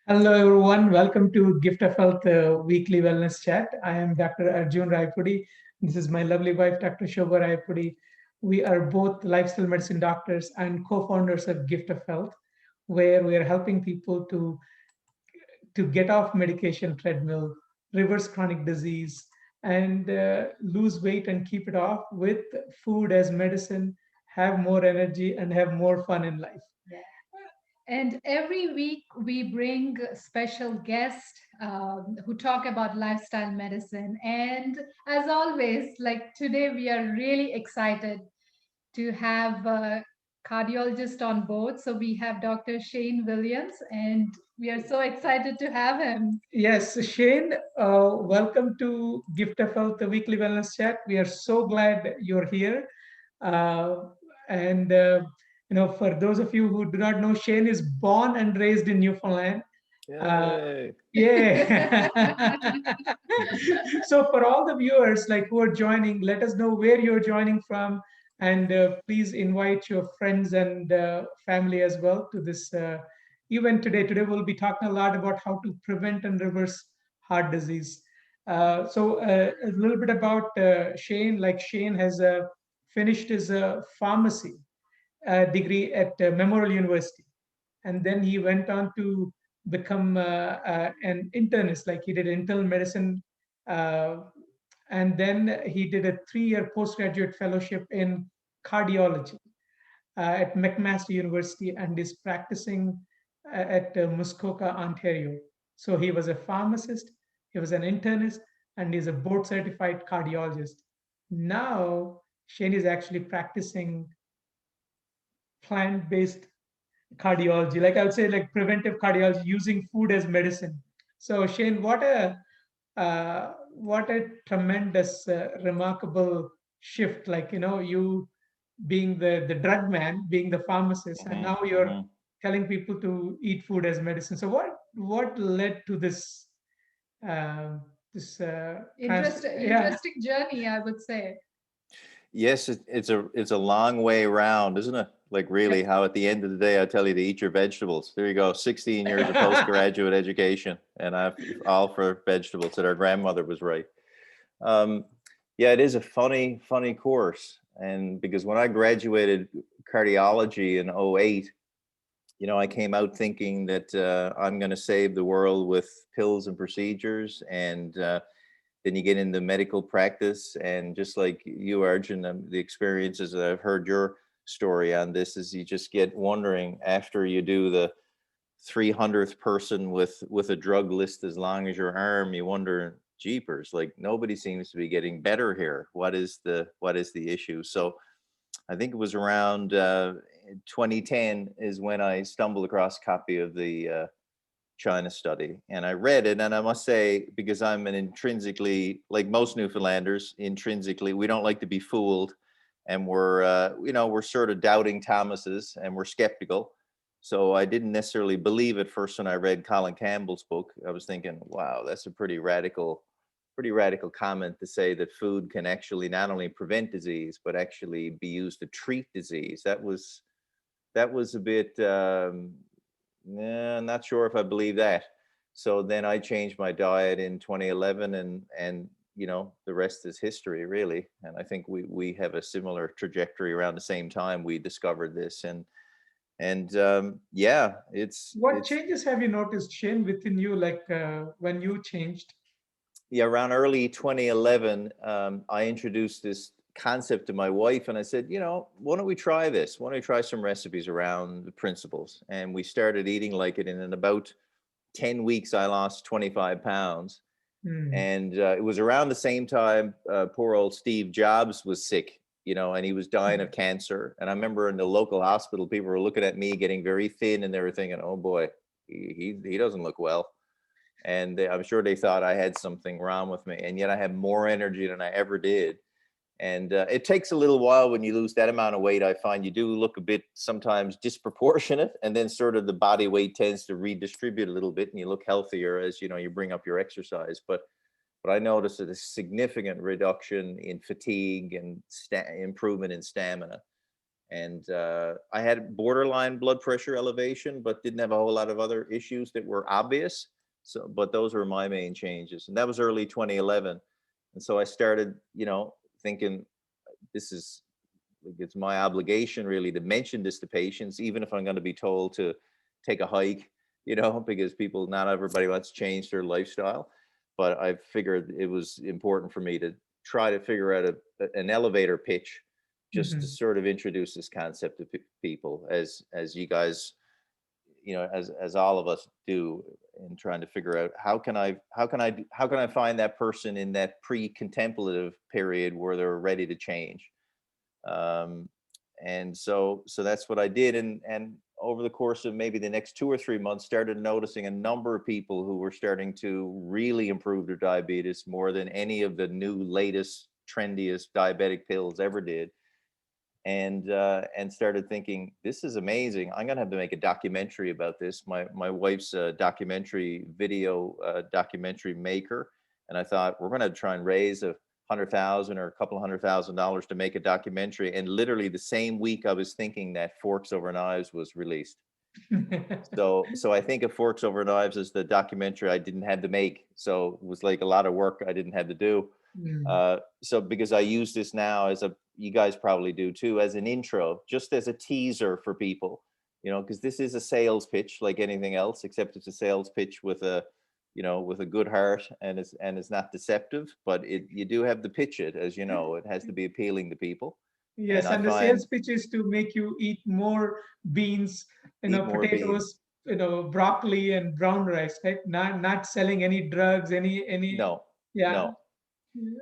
Hello, everyone. Welcome to Gift of Health Weekly Wellness Chat. I am Dr. Arjun Rayapudi. This is my lovely wife, Dr. Shobha Rayapudi. We are both lifestyle medicine doctors and co-founders of Gift of Health, where we are helping people to get off medication treadmill, reverse chronic disease, and lose weight and keep it off with food as medicine, have more energy, and have more fun in life. And every week we bring special guests who talk about lifestyle medicine. And as always, like today, we are really excited to have a cardiologist on board. So we have Dr. Shane Williams, and we are so excited to have him. Yes, Shane, welcome to Gift of Health, the weekly wellness chat. We are so glad you're here. Uh, and, for those of you who do not know, Shane is born and raised in Newfoundland. Uh, Yay. yeah. So, for all the viewers like who are joining, let us know where you're joining from. And please invite your friends and family as well to this event today. Today, we'll be talking a lot about how to prevent and reverse heart disease. A little bit about Shane. Like Shane has finished his pharmacy degree at Memorial University, and then he went on to become an internist. Like he did internal medicine, uh, and then he did a 3-year postgraduate fellowship in cardiology at McMaster University, and is practicing at Muskoka, Ontario. So he was a pharmacist, he was an internist, and he's a board certified cardiologist. Now, Shane is actually practicing plant based cardiology, like I would say, like preventive cardiology using food as medicine. So, Shane, what a tremendous, remarkable shift! Like you being the drug man, being the pharmacist, and now you're Hmm. telling people to eat food as medicine. So what led to um, this yeah. Interesting journey, I would say. Yes, it's a long way around, isn't it? Like Yeah. really, how at the end of the day, I tell you to eat your vegetables. There you go, 16 years of postgraduate education, and I've all for vegetables. That our grandmother was right. Um, yeah, it is a funny course, and because when I graduated cardiology in '08, I came out thinking that I'm going to save the world with pills and procedures, and then you get into medical practice, and just like you, Arjun, the experiences that I've heard your story on this is you just get wondering after you do the 300th person with a drug list as long as your arm, you wonder, jeepers, like nobody seems to be getting better here. What is the issue? So I think it was around 2010 is when I stumbled across a copy of the China study, and I read it, and I must say, because I'm an intrinsically, like most Newfoundlanders, intrinsically we don't like to be fooled, and we're sort of doubting Thomases, and we're skeptical. So I didn't necessarily believe at first when I read Colin Campbell's book. I was thinking, wow, that's a pretty radical comment to say that food can actually not only prevent disease but actually be used to treat disease. That was a bit not sure if I believe that. So then I changed my diet in 2011, and the rest is history, really. And I think we have a similar trajectory. Around the same time we discovered this, and yeah, What it's changes have you noticed, Shane, within you, like when you changed? yeah, around early 2011, I introduced this concept to my wife, and I said, why don't we try this? Why don't we try some recipes around the principles? And we started eating like it. And in about 10 weeks, I lost 25 pounds. Hmm. And it was around the same time poor old Steve Jobs was sick, and he was dying of cancer. And I remember in the local hospital, people were looking at me getting very thin, and they were thinking, oh boy, he doesn't look well. And I'm sure they thought I had something wrong with me, and yet I had more energy than I ever did. And it takes a little while when you lose that amount of weight. I find you do look a bit sometimes disproportionate, and then sort of the body weight tends to redistribute a little bit, and you look healthier as you bring up your exercise. But I noticed a significant reduction in fatigue and improvement in stamina. And I had borderline blood pressure elevation, but didn't have a whole lot of other issues that were obvious. So, but those were my main changes, and that was early 2011. And so I started, thinking this is, like, it's my obligation really to mention this to patients, even if I'm going to be told to take a hike, because not everybody wants to change their lifestyle. But I figured it was important for me to try to figure out an elevator pitch, just to Mhm. sort of introduce this concept to people, as you guys, as all of us do, in trying to figure out how can I find that person in that pre-contemplative period where they're ready to change. um, and so that's what I did, and over the course of maybe the next 2 or 3 months, started noticing a number of people who were starting to really improve their diabetes more than any of the new latest trendiest diabetic pills ever did. And started thinking, this is amazing. I'm gonna have to make a documentary about this. My wife's a documentary maker, and I thought, we're gonna try and raise $100,000 or a couple of $100,000 to make a documentary. And literally the same week I was thinking that Forks Over Knives was released. So I think of Forks Over Knives as the documentary I didn't have to make. So it was like a lot of work I didn't have to do. Mm. So because I use this now you guys probably do too, as an intro, just as a teaser for people, because this is a sales pitch like anything else, except it's a sales pitch with a good heart, and it's not deceptive, but you do have to pitch it, as you know, it has to be appealing to people. And Yes, I and the sales find pitch is to make you eat more beans, eat more beans. potatoes, broccoli and brown rice, right? Not selling any drugs, any. No, Yeah. no.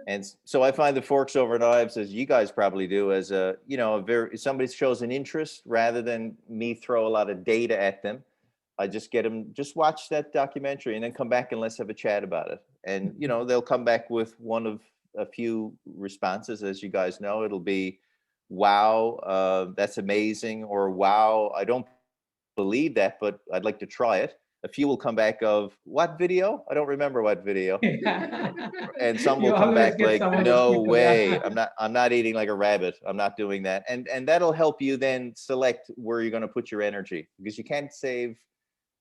And so I find the Forks Over Knives, as you guys probably do, as somebody shows an interest, rather than me throw a lot of data at them. I just get them, just watch that documentary and then come back and let's have a chat about it. And, they'll come back with one of a few responses. As you guys know, it'll be, wow, that's amazing. Or, wow, I don't believe that, but I'd like to try it. A few will come back of, what video? I don't remember what video. And some You will come always back get like, some of those no people. Yeah. way, I'm not eating like a rabbit, I'm not doing that. And that'll help you then select where you're going to put your energy, because you can't save,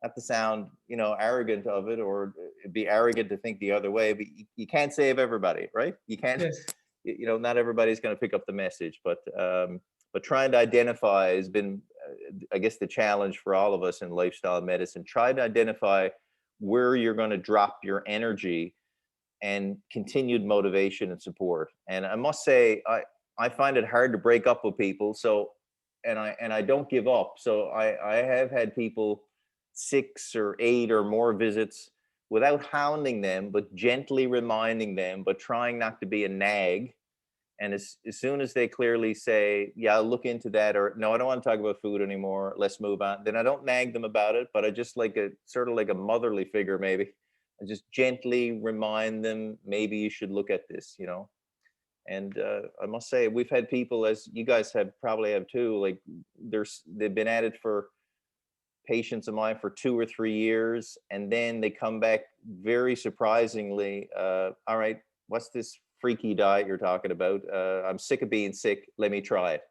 not to sound arrogant of it, or be arrogant to think the other way, but you can't save everybody, right? You can't, Yes. not everybody's going to pick up the message. But trying to identify has been, I guess, the challenge for all of us in lifestyle medicine. Try to identify where you're going to drop your energy, and continued motivation and support. And I must say, I find it hard to break up with people. So, and I don't give up. So I have had people 6 or 8 or more visits without hounding them, but gently reminding them, but trying not to be a nag. And as soon as they clearly say, yeah, I'll look into that, or no, I don't want to talk about food anymore, let's move on, then I don't nag them about it, but I just like a sort of like a motherly figure, maybe. I just gently remind them, maybe you should look at this. And I must say, we've had people, as you guys probably have too, like they've been at it for, patients of mine, for 2 or 3 years, and then they come back very surprisingly, all right, what's this freaky diet you're talking about? I'm sick of being sick, let me try it.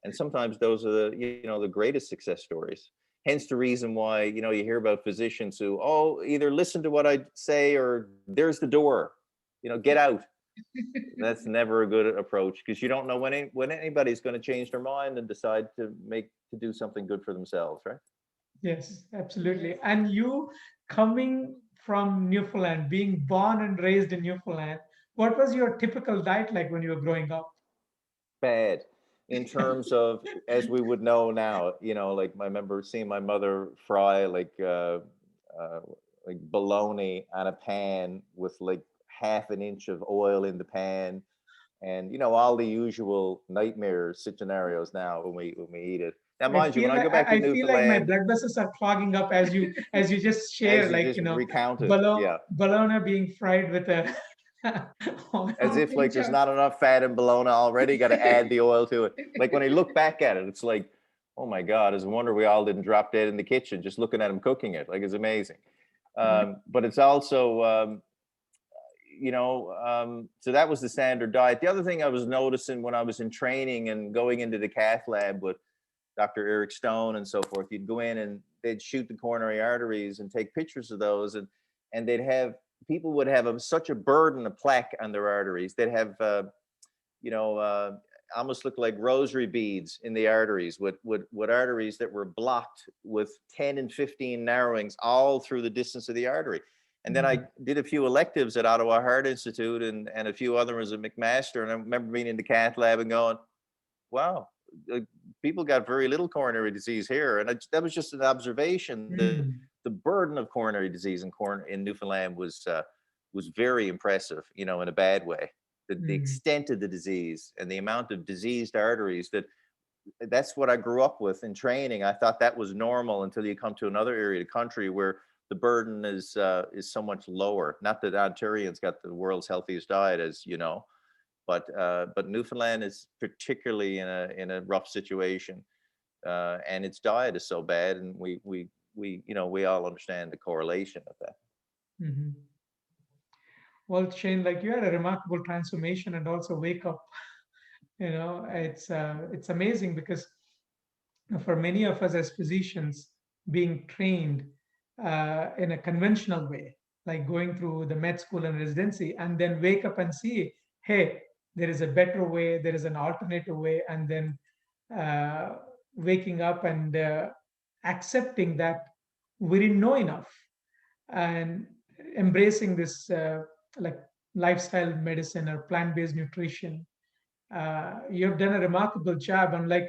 And sometimes those are the greatest success stories. Hence the reason why you hear about physicians who, either listen to what I say, or there's the door, get out. That's never a good approach, because you don't know when anybody's going to change their mind and decide to do something good for themselves, right? Yes, absolutely. And you, coming from Newfoundland, being born and raised in Newfoundland, what was your typical diet like when you were growing up? Bad, in terms of, as we would know now, like I remember seeing my mother fry uh, like bologna on a pan with like half an inch of oil in the pan, and all the usual nightmare scenarios now when we eat it. Now, mind you, when I go back to I feel like my Newfoundland, blood vessels are clogging up as you just share, as you just recount it, yeah, bologna being fried with a as oil. if like there's not enough fat in bologna already, got to add the oil to it. Like when I look back at it, it's like, oh my God, it's a wonder we all didn't drop dead in the kitchen just looking at him cooking it. Like, it's amazing. But it's also, so that was the standard diet. The other thing I was noticing when I was in training and going into the cath lab with Dr. Eric Stone and so forth, you'd go in and they'd shoot the coronary arteries and take pictures of those, and they'd have, people would have such a burden of plaque on their arteries. They'd have, almost look like rosary beads in the arteries, with arteries that were blocked with 10 and 15 narrowings all through the distance of the artery. And then I did a few electives at Ottawa Heart Institute and a few others at McMaster. And I remember being in the cath lab and going, wow, people got very little coronary disease here. And that was just an observation. The burden of coronary disease in Newfoundland was very impressive, in a bad way. The extent of the disease and the amount of diseased arteries, that's what I grew up with in training. I thought that was normal until you come to another area of the country where the burden is so much lower. Not that Ontarians got the world's healthiest diet, as you know, but Newfoundland is particularly in a rough situation, and its diet is so bad, and we all understand the correlation of that. Mm-hmm. Well, Shane, like you had a remarkable transformation and also wake up. It's amazing because for many of us as physicians, being trained in a conventional way, like going through the med school and residency, and then wake up and see, hey, there is a better way, there is an alternative way, and then waking up and accepting that we didn't know enough and embracing this like lifestyle medicine or plant-based nutrition. You've done a remarkable job. And like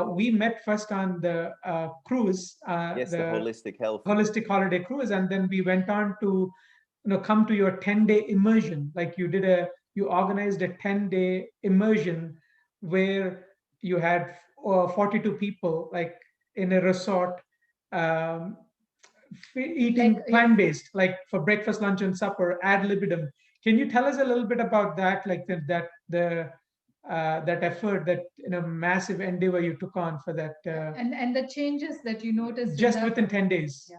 we met first on the cruise, Yes, the holistic health, holistic holiday cruise, and then we went on to come to your 10-day immersion. Like you organized a 10-day immersion where you had 42 people, like in a resort, um, eating plant-based, like for breakfast, lunch, and supper ad libitum. Can you tell us a little bit about that, like that effort, that massive endeavor you took on for that, and the changes that you noticed just within 10 days?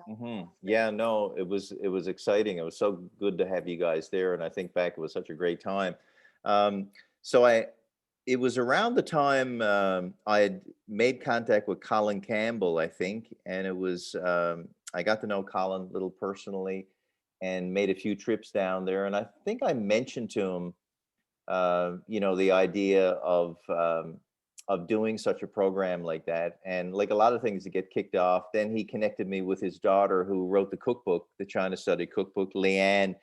Yeah, no, it was exciting. It was so good to have you guys there, and I think back, it was such a great time. It was around the time I had made contact with Colin Campbell, I think, and it was I got to know Colin a little personally and made a few trips down there. And I think I mentioned to him, the idea of doing such a program like that. And like a lot of things that get kicked off, then he connected me with his daughter who wrote the cookbook, the China Study Cookbook, Leanne,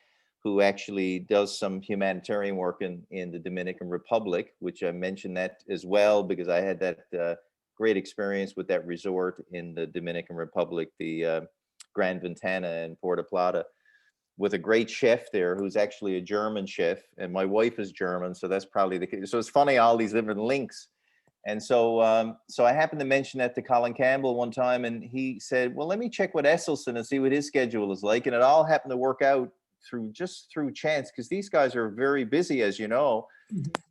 who actually does some humanitarian work in the Dominican Republic, which I mentioned that as well, because I had that great experience with that resort in the Dominican Republic, the Grand Ventana in Puerto Plata, with a great chef there who's actually a German chef, and my wife is German, so that's probably the case. So it's funny, all these different links. And so I happened to mention that to Colin Campbell one time, and he said, well, let me check with Esselstyn and see what his schedule is like. And it all happened to work out through chance, because these guys are very busy, as you know,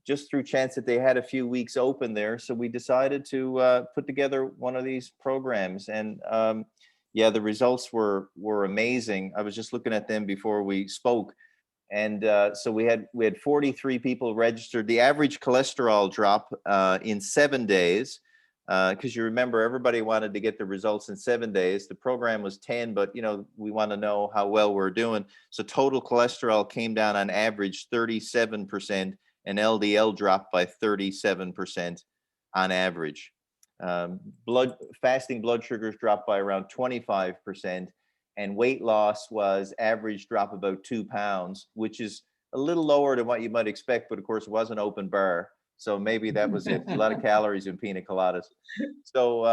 just through chance that they had a few weeks open there. So we decided to put together one of these programs. And yeah, the results were amazing. I was just looking at them before we spoke. And so we had 43 people registered. The average cholesterol drop in 7 days, because you remember, everybody wanted to get the results in 7 days. The program was 10, but we want to know how well we're doing. So total cholesterol came down on average 37%, and LDL dropped by 37% on average. Fasting blood sugars dropped by around 25%, and weight loss was average drop about 2 pounds, which is a little lower than what you might expect, but of course it was an open bar, so maybe that was it. A lot of calories in pina coladas. So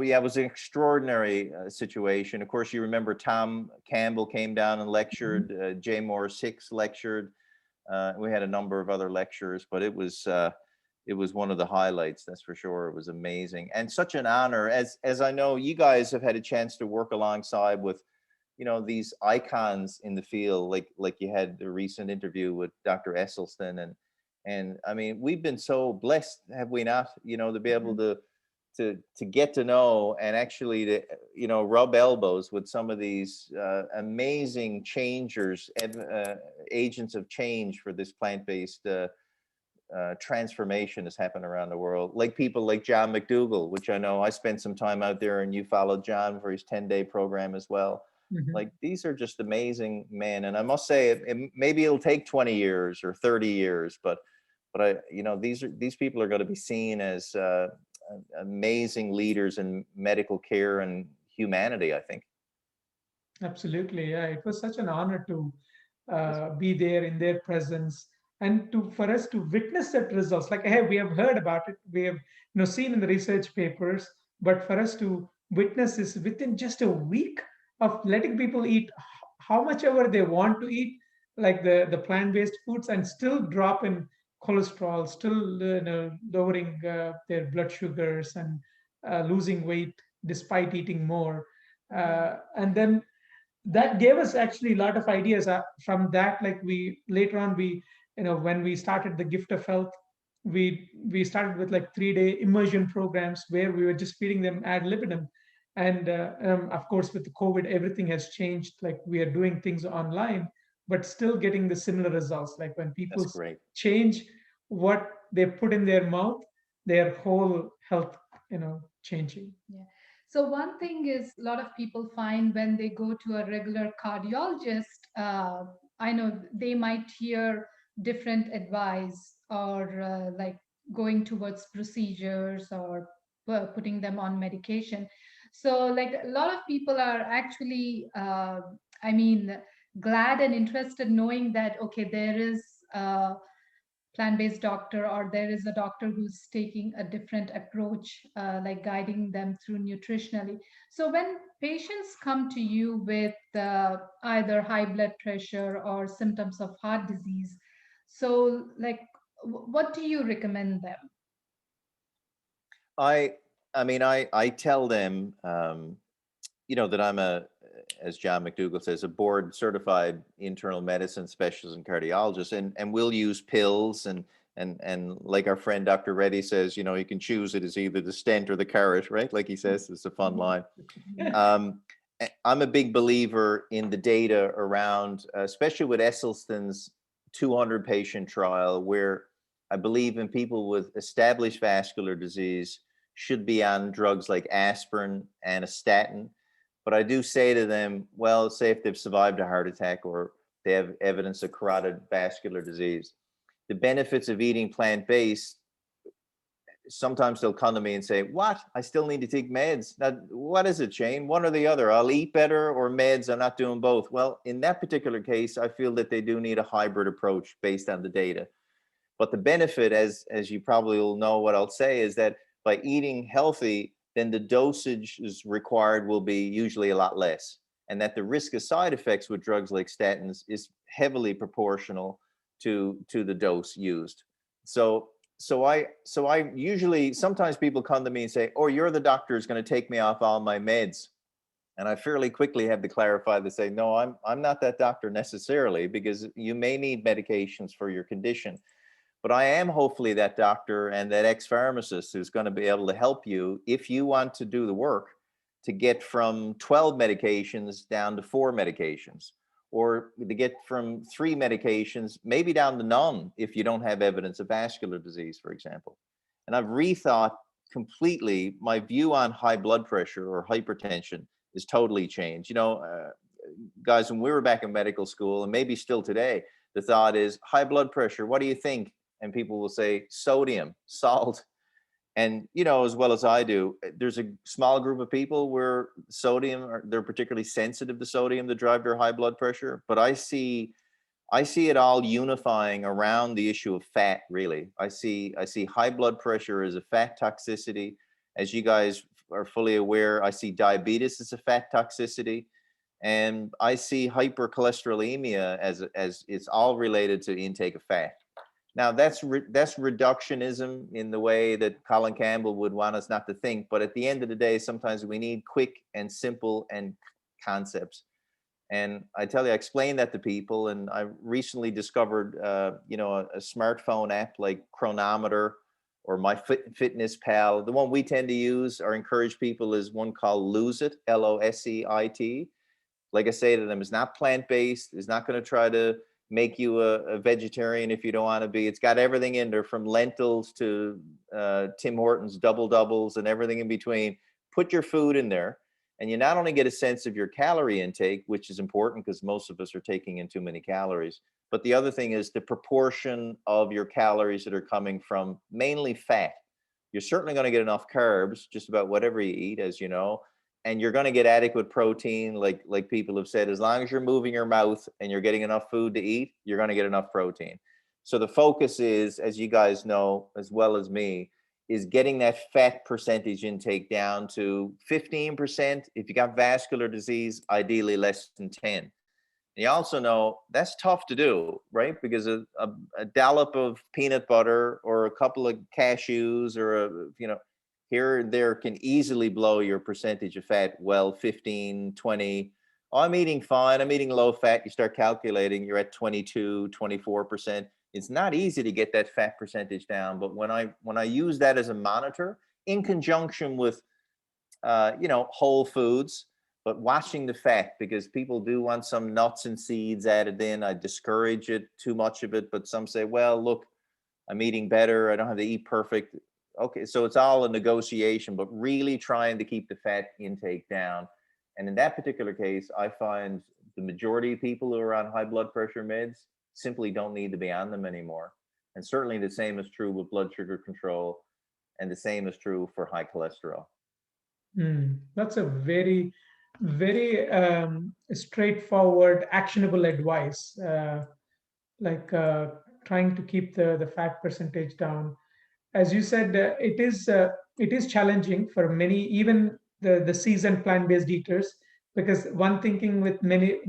yeah, it was an extraordinary situation. Of course, you remember Tom Campbell came down and lectured, Jay Morris Hicks lectured. We had a number of other lecturers, but it was one of the highlights, that's for sure. It was amazing, and such an honor, as I know you guys have had a chance to work alongside with, these icons in the field, like you had the recent interview with Dr. Esselstyn, and I mean, we've been so blessed, have we not? To be able to to get to know and actually to rub elbows with some of these amazing changers and agents of change for this plant-based transformation has happened around the world, like people like John McDougall, which I know I spent some time out there, and you followed John for his 10-day program as well. Like, these are just amazing men, and I must say, maybe it'll take 20 years or 30 years, but these people are going to be seen as amazing leaders in medical care and humanity, I think. Absolutely. Yeah, it was such an honor to be there in their presence, and for us to witness that results. Like, hey, we have heard about it, we have seen in the research papers, but for us to witness this within just a week of letting people eat how much ever they want to eat, like the plant-based foods, and still drop in cholesterol, still lowering their blood sugars, and losing weight despite eating more. And then that gave us actually a lot of ideas from that. Like, we later on, we when we started the Gift of Health, we started with like 3-day immersion programs where we were just feeding them ad libitum. And of course, with the COVID, everything has changed. Like, we are doing things online, but still getting the similar results. Like, when people That's great. change what they put in their mouth, their whole health changing. Yeah. So one thing is, a lot of people find when they go to a regular cardiologist, I know they might hear different advice, or like going towards procedures, or putting them on medication. So like a lot of people are actually, I mean, glad and interested knowing that, okay, there is plant-based doctor, or there is a doctor who's taking a different approach, like guiding them through nutritionally. So when patients come to you with either high blood pressure or symptoms of heart disease, so like what do you recommend them? I tell them, that I'm as John McDougall says, a board certified internal medicine specialist and cardiologist, and we'll use pills, and like our friend Dr. Reddy says, you can choose it as either the stent or the carrot, right? Like he says, it's a fun line. I'm a big believer in the data around, especially with Esselstyn's 200 patient trial, where I believe in people with established vascular disease should be on drugs like aspirin and a statin. But I do say to them, well, say if they've survived a heart attack or they have evidence of carotid vascular disease, the benefits of eating plant-based, sometimes they'll come to me and say, what? I still need to take meds. Now, what is it, Shane? One or the other. I'll eat better, or meds. I'm not doing both. Well, in that particular case, I feel that they do need a hybrid approach based on the data. But the benefit, as you probably will know what I'll say, is that by eating healthy, then the dosage is required will be usually a lot less. And that the risk of side effects with drugs like statins is heavily proportional to the dose used. So I usually, sometimes people come to me and say, oh, you're the doctor who's going to take me off all my meds. And I fairly quickly have to clarify to say, no, I'm not that doctor necessarily, because you may need medications for your condition. But I am hopefully that doctor and that ex-pharmacist who's going to be able to help you if you want to do the work to get from 12 medications down to 4 medications, or to get from 3 medications maybe down to none if you don't have evidence of vascular disease, for example. And I've rethought completely my view on high blood pressure or hypertension is totally changed. Guys, when we were back in medical school, and maybe still today, the thought is high blood pressure, what do you think? And people will say sodium, salt. And, as well as I do, there's a small group of people where sodium, they're particularly sensitive to sodium to drive their high blood pressure. But I see it all unifying around the issue of fat, really. I see high blood pressure as a fat toxicity. As you guys are fully aware, I see diabetes as a fat toxicity. And I see hypercholesterolemia as it's all related to intake of fat. Now that's reductionism in the way that Colin Campbell would want us not to think. But at the end of the day, sometimes we need quick and simple and concepts. And I tell you, I explain that to people. And I recently discovered, a smartphone app like Chronometer or Fitness Pal. The one we tend to use or encourage people is one called Lose It, LOSEIT. Like I say to them, it's not plant-based. It's not going to try to make you a vegetarian if you don't want to be. It's got everything in there, from lentils to Tim Hortons double doubles and everything in between. Put your food in there, and you not only get a sense of your calorie intake, which is important because most of us are taking in too many calories, but the other thing is the proportion of your calories that are coming from mainly fat. You're certainly going to get enough carbs, just about whatever you eat, as you know, and you're going to get adequate protein, like people have said. As long as you're moving your mouth and you're getting enough food to eat, you're going to get enough protein. So the focus is, as you guys know as well as me, is getting that fat percentage intake down to 15%. If you got vascular disease, ideally less than 10. You also know that's tough to do, right? Because a dollop of peanut butter or a couple of cashews or here or there can easily blow your percentage of fat. Well, 15, 20. Oh, I'm eating fine. I'm eating low fat. You start calculating, you're at 22, 24%. It's not easy to get that fat percentage down. But when I use that as a monitor in conjunction with whole foods, but watching the fat, because people do want some nuts and seeds added in. I discourage it, too much of it, but some say, well, look, I'm eating better. I don't have to eat perfect. Okay, so it's all a negotiation, but really trying to keep the fat intake down. And in that particular case, I find the majority of people who are on high blood pressure meds simply don't need to be on them anymore. And certainly the same is true with blood sugar control, and the same is true for high cholesterol. That's a very, very straightforward, actionable advice. Like trying to keep the fat percentage down. As you said, it is challenging for many, even the seasoned plant-based eaters, because one thinking with many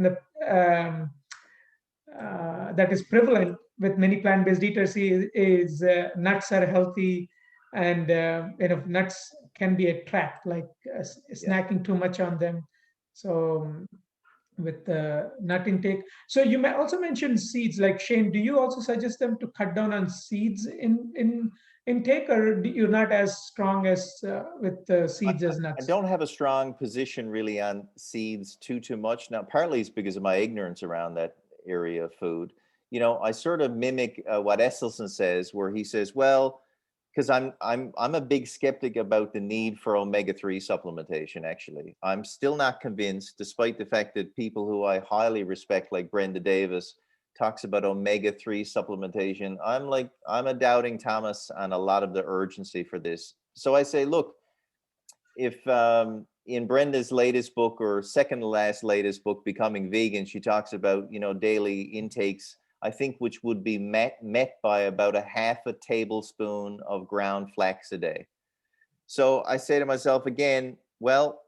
that is prevalent with many plant-based eaters is nuts are healthy, and nuts can be a trap, like snacking too much on them. So with the nut intake. So you may also mention seeds. Like Shane, do you also suggest them to cut down on seeds in intake, or you're not as strong as with the seeds as I nuts? don't have a strong position really on seeds too much. Now, partly it's because of my ignorance around that area of food. I sort of mimic what Esselstyn says, where he says, well, because I'm a big skeptic about the need for omega-3 supplementation. Actually, I'm still not convinced, despite the fact that people who I highly respect, like Brenda Davis, talks about omega-3 supplementation. I'm a doubting Thomas on a lot of the urgency for this. So I say, look, if in Brenda's latest book, or second to last latest book, Becoming Vegan, she talks about daily intakes, I think, which would be met by about a half a tablespoon of ground flax a day. So I say to myself again, well,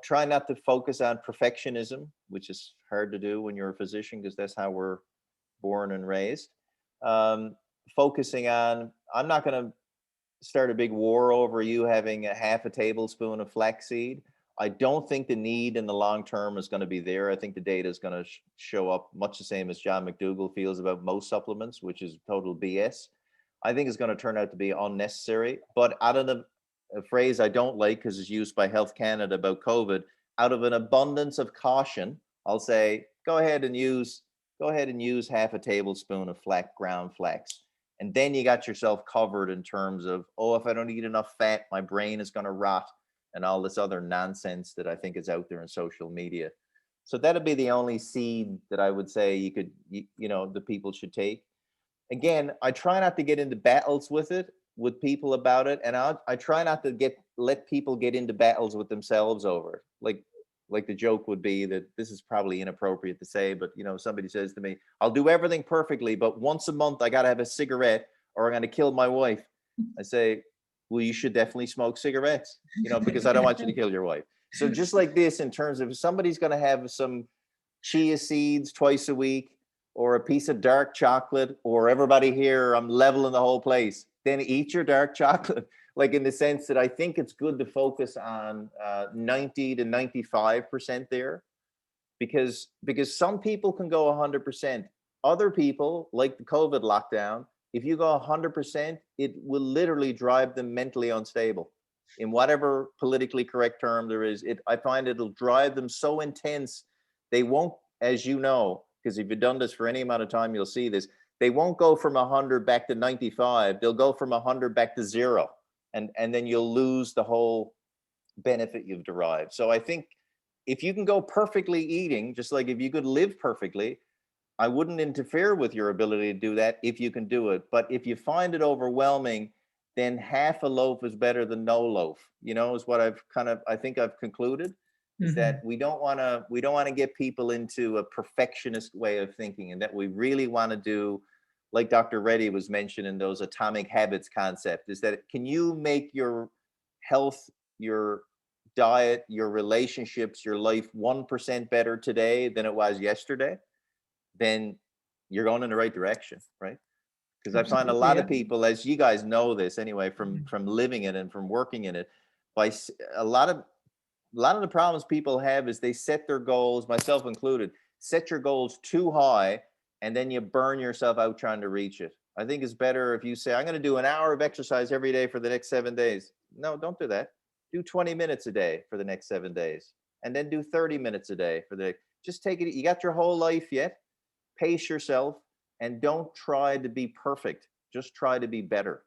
try not to focus on perfectionism, which is hard to do when you're a physician, because that's how we're born and raised. Focusing on, I'm not going to start a big war over you having a half a tablespoon of flaxseed. I don't think the need in the long term is going to be there. I think the data is going to show up much the same as John McDougall feels about most supplements, which is total BS. I think it's going to turn out to be unnecessary. But out of a phrase I don't like, because it's used by Health Canada about COVID, out of an abundance of caution, I'll say, go ahead and use half a tablespoon of ground flax. And then you got yourself covered in terms of, oh, if I don't eat enough fat, my brain is going to rot, and all this other nonsense that I think is out there in social media. So that'd be the only seed that I would say the people should take. Again, I try not to get into battles with people about it. And I try not to let people get into battles with themselves over it. Like the joke would be that, this is probably inappropriate to say, but somebody says to me, I'll do everything perfectly, but once a month I got to have a cigarette or I'm going to kill my wife. I say, well, you should definitely smoke cigarettes, because I don't want you to kill your wife. So just like this, in terms of, if somebody's going to have some chia seeds twice a week, or a piece of dark chocolate, or everybody here, I'm leveling the whole place, then eat your dark chocolate. Like, in the sense that I think it's good to focus on 90 to 95% there, because some people can go 100%. Other people, like the COVID lockdown, If you go 100%, it will literally drive them mentally unstable. In whatever politically correct term there is, I find it'll drive them so intense, they won't, as you know, because if you've done this for any amount of time, you'll see this, they won't go from 100 back to 95, they'll go from 100 back to 0. And then you'll lose the whole benefit you've derived. So I think if you can go perfectly eating, just like if you could live perfectly, I wouldn't interfere with your ability to do that if you can do it. But if you find it overwhelming, then half a loaf is better than no loaf, is what I think I've concluded, is that we don't want to get people into a perfectionist way of thinking, and that we really want to do, like Dr. Reddy was mentioning, those atomic habits concept, is that can you make your health, your diet, your relationships, your life 1% better today than it was yesterday, then you're going in the right direction, right? Because I find a lot of people, as you guys know this anyway, from living it and from working in it, by a lot of the problems people have is they set their goals, myself included, set your goals too high, and then you burn yourself out trying to reach it. I think it's better if you say, I'm going to do an hour of exercise every day for the next 7 days. No, don't do that. Do 20 minutes a day for the next 7 days, and then do 30 minutes a day for the, just take it. You got your whole life yet. Pace yourself, and don't try to be perfect. Just try to be better.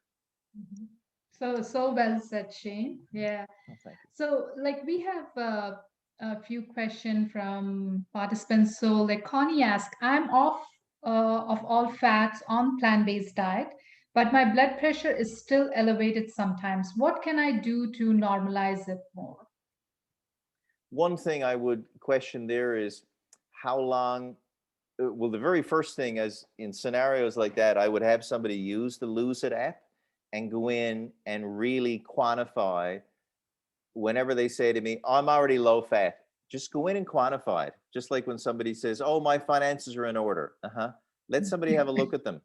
So well said, Shane. Yeah. Oh, thank you. So like we have a few questions from participants. So like Connie asked, I'm off of all fats on plant-based diet, but my blood pressure is still elevated sometimes. What can I do to normalize it more? One thing I would question there is how long. Well, the very first thing, as in scenarios like that, I would have somebody use the Lose It app and go in and really quantify. Whenever they say to me, I'm already low fat, just go in and quantify it. Just like when somebody says, oh, my finances are in order. Let somebody have a look at them.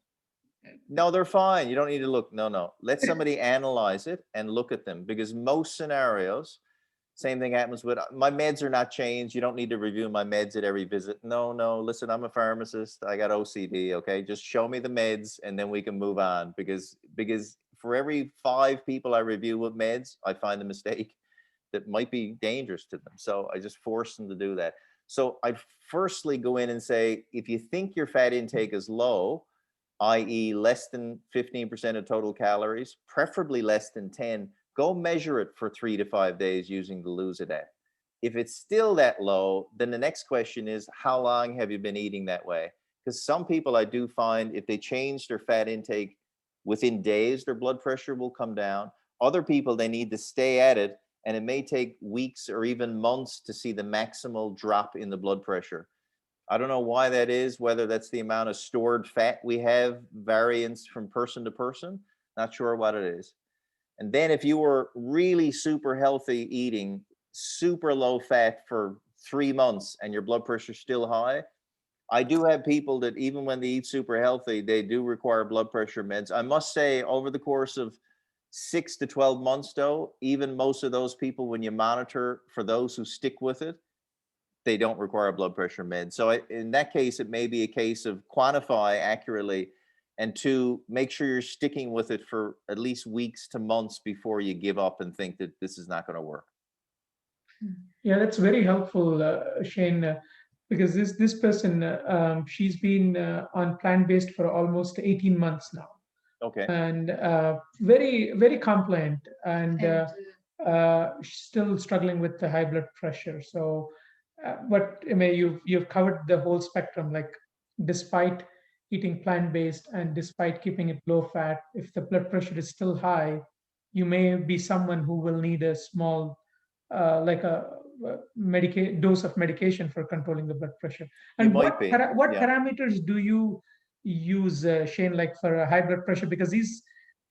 No, they're fine. You don't need to look. No. Let somebody analyze it and look at them, because most scenarios, same thing happens with my meds are not changed. You don't need to review my meds at every visit. No. Listen, I'm a pharmacist. I got OCD. Okay. Just show me the meds and then we can move on, because for every 5 people I review with meds, I find a mistake that might be dangerous to them. So I just force them to do that. So I firstly go in and say, if you think your fat intake is low, i.e. less than 15% of total calories, preferably less than 10, go measure it for 3 to 5 days using the Lose It app. If it's still that low, then the next question is, how long have you been eating that way? Because some people, I do find, if they change their fat intake within days, their blood pressure will come down. Other people, they need to stay at it, and it may take weeks or even months to see the maximal drop in the blood pressure. I don't know why that is, whether that's the amount of stored fat we have, variance from person to person. Not sure what it is. And then if you were really super healthy, eating super low fat for 3 months and your blood pressure is still high, I do have people that even when they eat super healthy, they do require blood pressure meds. I must say, over the course of 6 to 12 months though, even most of those people, when you monitor for those who stick with it, they don't require a blood pressure med. So in that case, it may be a case of quantify accurately, and 2, make sure you're sticking with it for at least weeks to months before you give up and think that this is not going to work. Yeah, that's very helpful, Shane, because this person, she's been on plant-based for almost 18 months now. Okay. And very, very compliant, and still struggling with the high blood pressure. So, but I mean, you've covered the whole spectrum. Like, despite eating plant-based and despite keeping it low fat, if the blood pressure is still high, you may be someone who will need a small, like a dose of medication for controlling the blood pressure. And what parameters do you use, Shane, like for a high blood pressure? Because these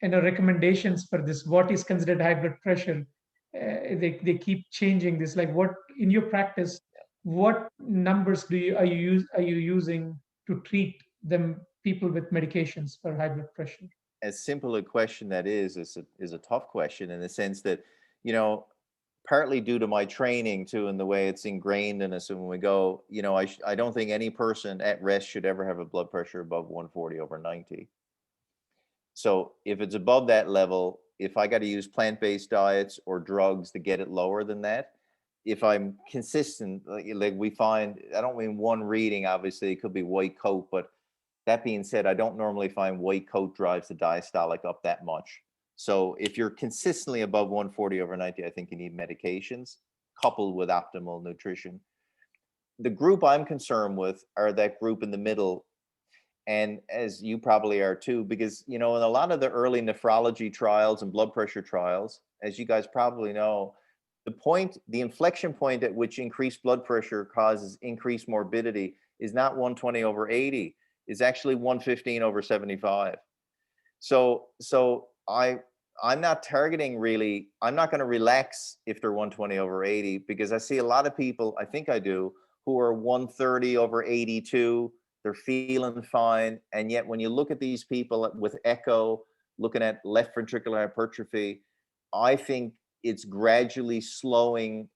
recommendations for this, what is considered high blood pressure, they keep changing this. Like, what in your practice, what numbers are you using to treat them, people with medications for high blood pressure? As simple a question that is a tough question, in the sense that, partly due to my training too, and the way it's ingrained in us. And when we go, I don't think any person at rest should ever have a blood pressure above 140/90. So if it's above that level, if I got to use plant-based diets or drugs to get it lower than that, if I'm consistent, like we find, I don't mean one reading, obviously it could be white coat, but that being said, I don't normally find white coat drives the diastolic up that much. So if you're consistently above 140/90, I think you need medications coupled with optimal nutrition. The group I'm concerned with are that group in the middle, and as you probably are too, because in a lot of the early nephrology trials and blood pressure trials, as you guys probably know, the inflection point at which increased blood pressure causes increased morbidity is not 120/80, is actually 115/75. So I'm not targeting really, I'm not going to relax if they're 120/80, because I see a lot of people, I think I do, who are 130/82. They're feeling fine. And yet when you look at these people with echo, looking at left ventricular hypertrophy, I think it's gradually slowly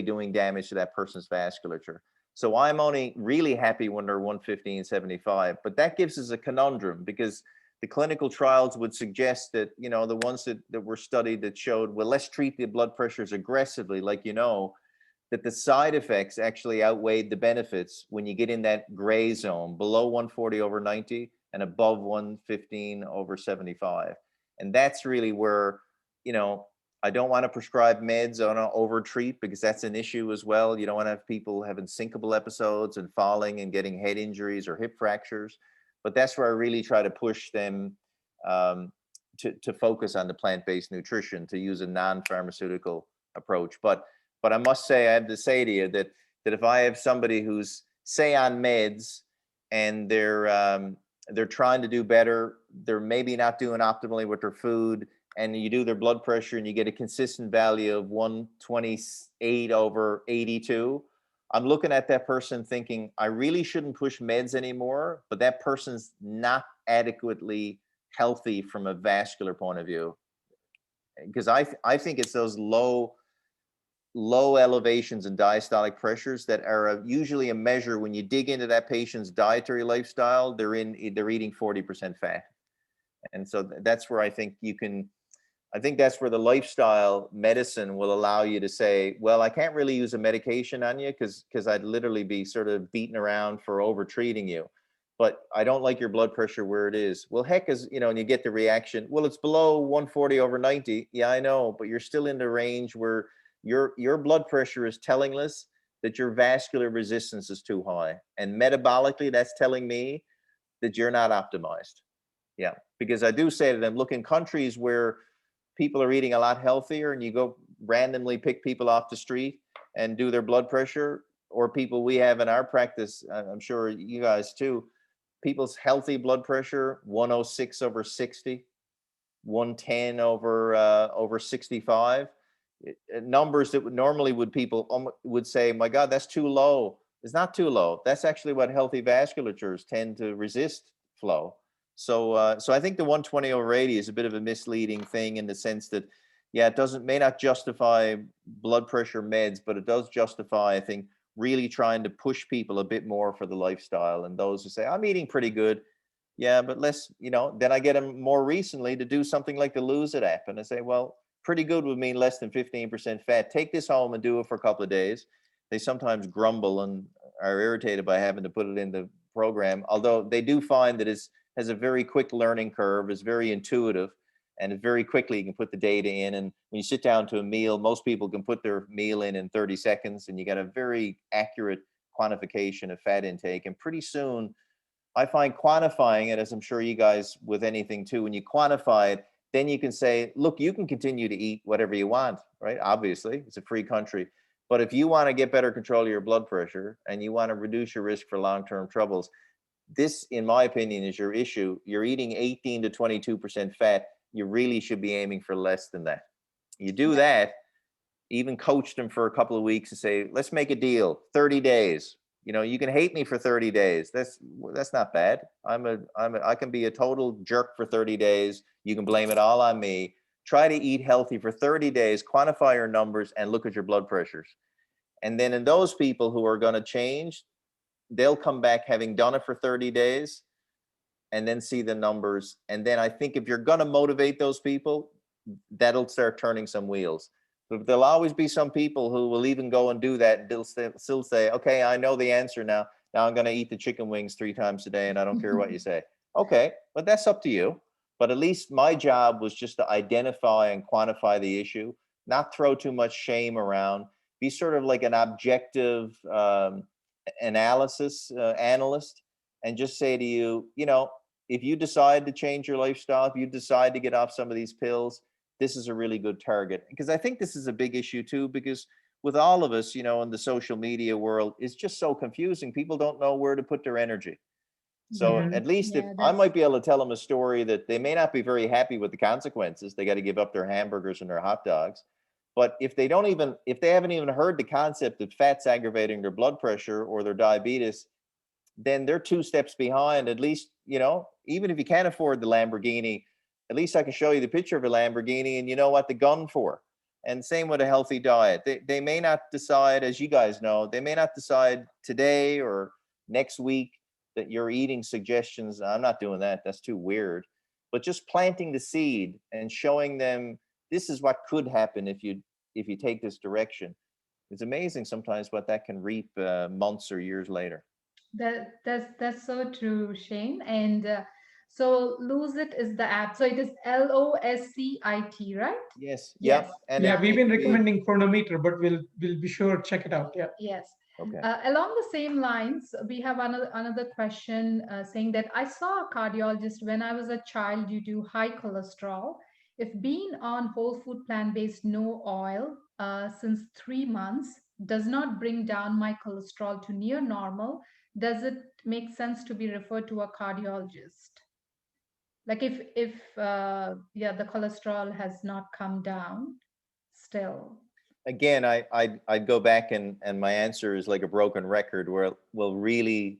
doing damage to that person's vasculature. So I'm only really happy when they're 115/75, but that gives us a conundrum, because the clinical trials would suggest that, the ones that were studied that showed, well, let's treat the blood pressures aggressively, like, that the side effects actually outweighed the benefits when you get in that gray zone below 140/90 and above 115/75. And that's really where, I don't want to prescribe meds. I don't want to overtreat, because that's an issue as well. You don't want to have people having syncopal episodes and falling and getting head injuries or hip fractures. But that's where I really try to push them to focus on the plant-based nutrition, to use a non-pharmaceutical approach. But I must say, I have to say to you that if I have somebody who's, say, on meds and they're trying to do better, they're maybe not doing optimally with their food, and you do their blood pressure and you get a consistent value of 128/82, I'm looking at that person thinking, I really shouldn't push meds anymore, but that person's not adequately healthy from a vascular point of view. Because I think it's those low elevations in diastolic pressures that are usually a measure when you dig into that patient's dietary lifestyle, they're eating 40% fat. And so that's where I think that's where the lifestyle medicine will allow you to say, well, I can't really use a medication on you because I'd literally be sort of beaten around for over treating you. But I don't like your blood pressure where it is. Well, heck, and you get the reaction, well, it's below 140/90. Yeah, I know, but you're still in the range where your blood pressure is telling us that your vascular resistance is too high. And metabolically, that's telling me that you're not optimized. Yeah, because I do say to them, look, in countries where people are eating a lot healthier and you go randomly pick people off the street and do their blood pressure, or people we have in our practice, I'm sure you guys too, people's healthy blood pressure, 106/60, 110/65, numbers that people would say, my God, that's too low. It's not too low. That's actually what healthy vasculatures tend to resist flow. So I think the 120/80 is a bit of a misleading thing, in the sense that, yeah, it may not justify blood pressure meds, but it does justify, I think, really trying to push people a bit more for the lifestyle. And those who say, I'm eating pretty good. Yeah, but then I get them more recently to do something like the Lose It app. And I say, well, pretty good would mean less than 15% fat. Take this home and do it for a couple of days. They sometimes grumble and are irritated by having to put it in the program, although they do find that it has a very quick learning curve, is very intuitive, and very quickly you can put the data in. And when you sit down to a meal, most people can put their meal in 30 seconds, and you get a very accurate quantification of fat intake. And pretty soon, I find quantifying it, as I'm sure you guys with anything too, when you quantify it, then you can say, look, you can continue to eat whatever you want, right? Obviously, it's a free country. But if you want to get better control of your blood pressure and you want to reduce your risk for long-term troubles, this, in my opinion, is your issue. You're eating 18 to 22% fat. You really should be aiming for less than that. You do that, even coach them for a couple of weeks and say, let's make a deal, 30 days. You can hate me for 30 days. That's not bad. I can be a total jerk for 30 days. You can blame it all on me. Try to eat healthy for 30 days, quantify your numbers, and look at your blood pressures. And then in those people who are going to change, they'll come back having done it for 30 days. and then see the numbers. And then I think if you're going to motivate those people, that'll start turning some wheels. But there'll always be some people who will even go and do that, and they'll still say, okay, I know the answer now. Now I'm going to eat the chicken wings 3 times a day, and I don't care what you say. Okay, but that's up to you. But at least my job was just to identify and quantify the issue, not throw too much shame around, be sort of like an objective analyst, and just say to you, if you decide to change your lifestyle, if you decide to get off some of these pills, this is a really good target. Because I think this is a big issue too, because with all of us, in the social media world, it's just so confusing. People don't know where to put their energy. So Mhm. at least if Yeah, I that's might be able to tell them a story that they may not be very happy with the consequences, they got to give up their hamburgers and their hot dogs. But if they haven't even heard the concept that fat's aggravating their blood pressure or their diabetes, then they're 2 steps behind. At least, even if you can't afford the Lamborghini, at least I can show you the picture of a Lamborghini and you know what the gun for. And same with a healthy diet. They may not decide, as you guys know, they may not decide today or next week that your eating suggestions, I'm not doing that. That's too weird. But just planting the seed and showing them this is what could happen if you take this direction. It's amazing sometimes what that can reap months or years later. that's so true, Shane. And so Lose It is the app. So it is LOSCIT, right? Yes. Yes. Yep. And Yeah, it, we've it been could be recommending chronometer, but we'll be sure check it out. Yeah. Yes. okay. Along the same lines, we have another question saying that I saw a cardiologist when I was a child due to high cholesterol. If being on whole food plant-based no oil since 3 months does not bring down my cholesterol to near normal, does it make sense to be referred to a cardiologist? Like if yeah, the cholesterol has not come down still. Again, I'd go back and my answer is like a broken record where, well, really,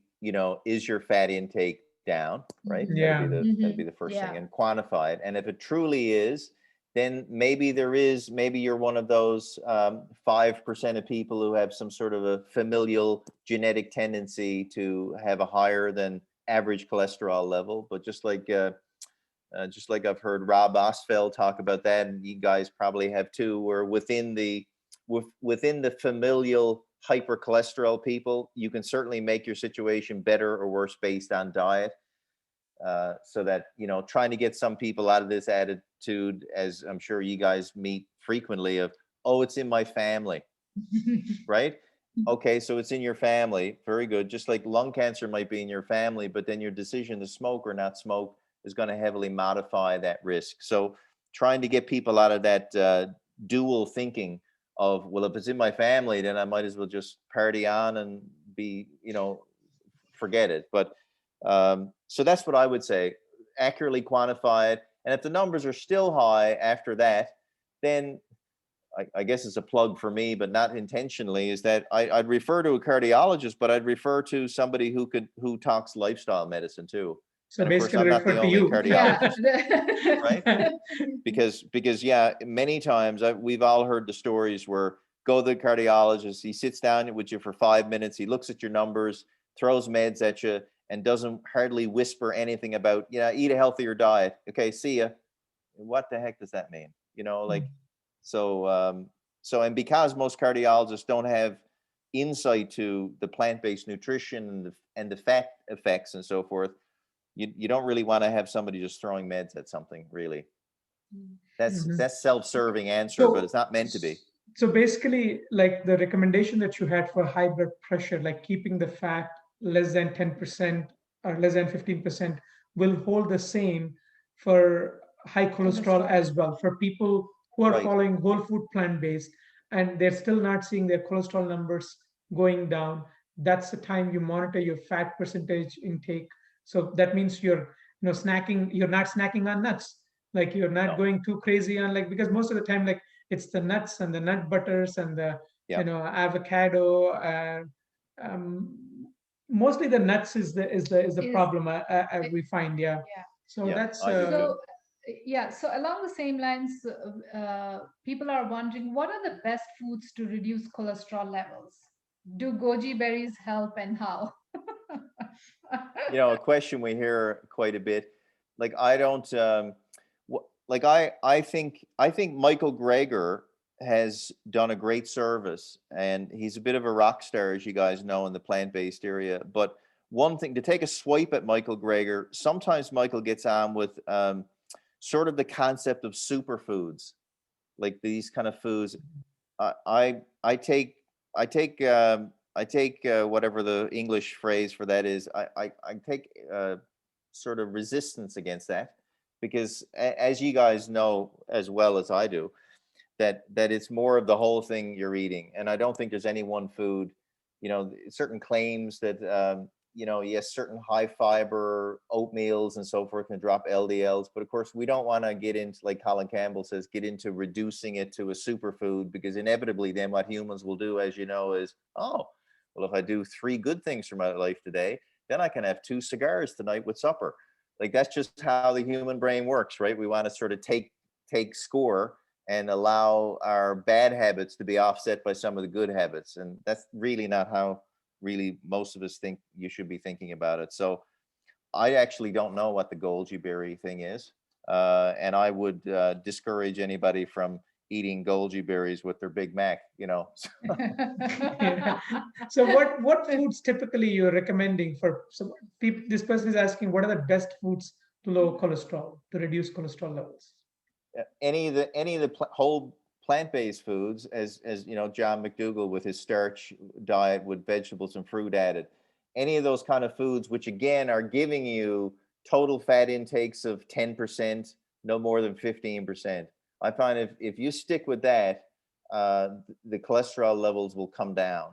is your fat intake down, right? Mhm. That'd be Yeah. the that'd be Mhm. the first thing, Yeah. and quantify it. And if it truly is, then maybe you're one of those 5% of people who have some sort of a familial genetic tendency to have a higher than average cholesterol level. But just like I've heard Rob Osfeld talk about that, and you guys probably have too, where within the familial hypercholesterol people, you can certainly make your situation better or worse based on diet. So that, trying to get some people out of this attitude, as I'm sure you guys meet frequently, of, oh, it's in my family, right? Okay, so it's in your family. Very good. Just like lung cancer might be in your family, but then your decision to smoke or not smoke is going to heavily modify that risk. So trying to get people out of that dual thinking of, well, if it's in my family, then I might as well just party on and be, forget it. But so that's what I would say. Accurately quantify it. And if the numbers are still high after that, then I guess it's a plug for me, but not intentionally, is that I'd refer to a cardiologist, but I'd refer to somebody who talks lifestyle medicine too. So And of course, basically I'm not the refer to only you. Yeah. cardiologist, right? Because yeah, many times we've all heard the stories where go to the cardiologist, he sits down with you for 5 minutes, he looks at your numbers, throws meds at you, and doesn't hardly whisper anything about, eat a healthier diet. Okay, see ya. What the heck does that mean? Like, and because most cardiologists don't have insight to the plant-based nutrition and the fat effects and so forth, you don't really want to have somebody just throwing meds at something, really. That's Mhm. that's self-serving answer, but So, it's not meant to be. so basically, like the recommendation that you had for high blood pressure, like keeping the fat less than 10% or less than 15%, will hold the same for high cholesterol Cholesterol. as well. For people who are Right. following whole food plant-based and they're still not seeing their cholesterol numbers going down, that's the time you monitor your fat percentage intake. So that means snacking, you're not snacking on nuts. Like you're not No. going too crazy on, like, because most of the time, like, it's the nuts and the nut butters and the Yeah. avocado. Um, Mostly the nuts is the Is problem we find. Yeah. Yeah. So Yeah. that's I do too. So, yeah, so along the same lines, people are wondering what are the best foods to reduce cholesterol levels? Do goji berries help and how? A question we hear quite a bit. Like I don't, like I think Michael Greger has done a great service, and he's a bit of a rock star, as you guys know, in the plant-based area. But one thing, to take a swipe at Michael Greger, sometimes Michael gets on with sort of the concept of superfoods, like these kind of foods. I take whatever the English phrase for that is. I take sort of resistance against that, because as you guys know as well as I do, that it's more of the whole thing you're eating, and I don't think there's any one food. Certain claims that yes, certain high fiber oatmeals and so forth can drop LDLs, but of course we don't want to get into, like Colin Campbell says, get into reducing it to a superfood, because inevitably then what humans will do, as you know, is, oh, well, if I do 3 good things for my life today, then I can have 2 cigars tonight with supper. Like that's just how the human brain works, right? We want to sort of take score and allow our bad habits to be offset by some of the good habits, and that's really not how really most of us think you should be thinking about it. So I actually don't know what the goji berry thing is, and I would discourage anybody from eating goji berries with their Big Mac. Yeah. So what foods typically you're recommending for some people? This person is asking, what are the best foods to lower cholesterol, to reduce cholesterol levels? Any of the whole plant-based foods, as John McDougall with his starch diet with vegetables and fruit added, any of those kind of foods, which again are giving you total fat intakes of 10%, no more than 15%. I find if you stick with that, the cholesterol levels will come down.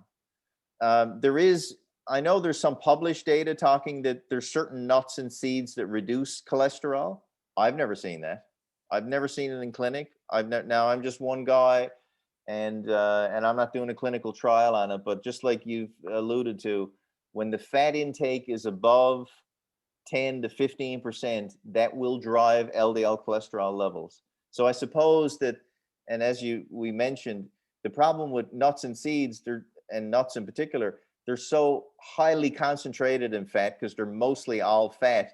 I know there's some published data talking that there's certain nuts and seeds that reduce cholesterol. I've never seen that. I've never seen it in clinic. Now I'm just one guy, and I'm not doing a clinical trial on it. But just like you've alluded to, when the fat intake is above 10 to 15%, that will drive LDL cholesterol levels. So I suppose that, and as we mentioned, the problem with nuts and seeds, and nuts in particular, they're so highly concentrated in fat because they're mostly all fat,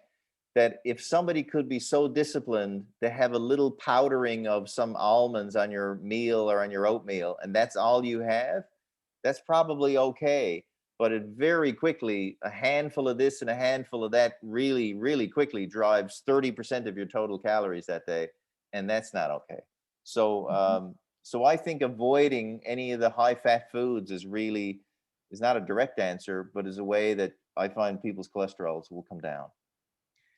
that if somebody could be so disciplined to have a little powdering of some almonds on your meal or on your oatmeal, and that's all you have, that's probably okay. But it very quickly, a handful of this and a handful of that really, really quickly drives 30% of your total calories that day. And that's not okay. So I think avoiding any of the high fat foods is not a direct answer, but is a way that I find people's cholesterols will come down.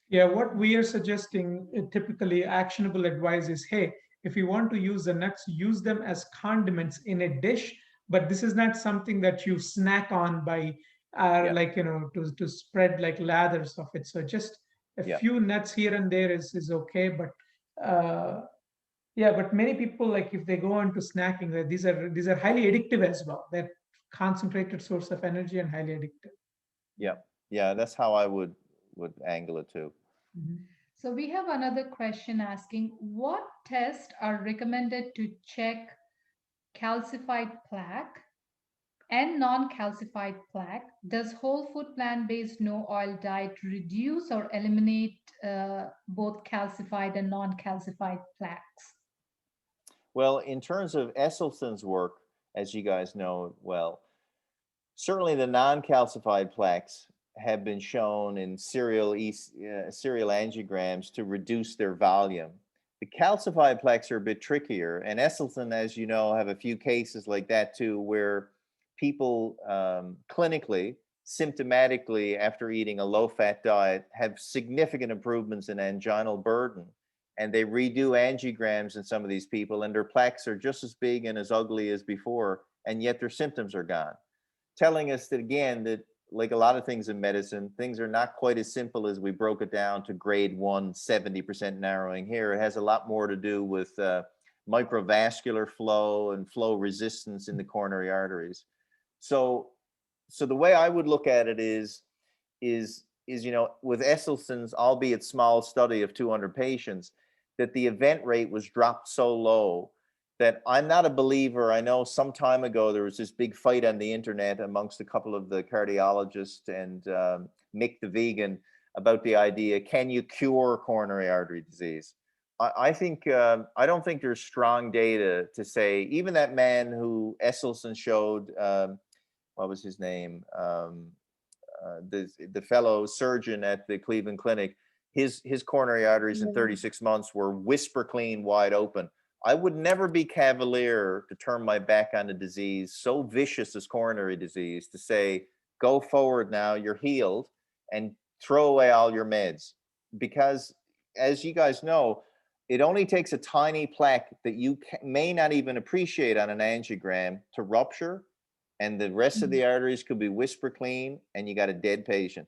Yeah, what we are suggesting, typically actionable advice is, hey, if you want to use the nuts, use them as condiments in a dish, but this is not something that you snack on by, Yeah. like, to spread like lathers of it. So just a Yeah. few nuts here and there is okay, but yeah, but many people, like if they go into snacking, these are highly addictive as well. They're concentrated source of energy and highly addictive. Yeah. Yeah. That's how I would angle it too. Mhm. So we have another question asking, what tests are recommended to check calcified plaque and non-calcified plaque? Does whole food plant-based no oil diet reduce or eliminate both calcified and non-calcified plaques? Well, in terms of Esselstyn's work, as you guys know well, certainly the non-calcified plaques have been shown in serial angiograms to reduce their volume. The calcified plaques are a bit trickier, and Esselstyn, as you know, have a few cases like that too, where people clinically, symptomatically, after eating a low-fat diet, have significant improvements in anginal burden. And they redo angiograms in some of these people, and their plaques are just as big and as ugly as before, and yet their symptoms are gone, telling us that again, that like a lot of things in medicine, things are not quite as simple as we broke it down to grade 1, 70% narrowing. Here it has a lot more to do with microvascular flow and flow resistance in the coronary arteries. So the way I would look at it is with Esselstyn's, albeit small study of 200 patients, that the event rate was dropped so low that I'm not a believer. I know some time ago there was this big fight on the internet amongst a couple of the cardiologists and Mick the vegan about the idea, can you cure coronary artery disease? I think, I don't think there's strong data to say, even that man who Esselstyn showed, what was his name? The fellow surgeon at the Cleveland Clinic, his coronary arteries in 36 months were whisper clean, wide open. I would never be cavalier to turn my back on a disease so vicious as coronary disease to say, go forward now, you're healed, and throw away all your meds. Because as you guys know, it only takes a tiny plaque that you may not even appreciate on an angiogram to rupture, and the rest of the arteries could be whisper clean, and you got a dead patient.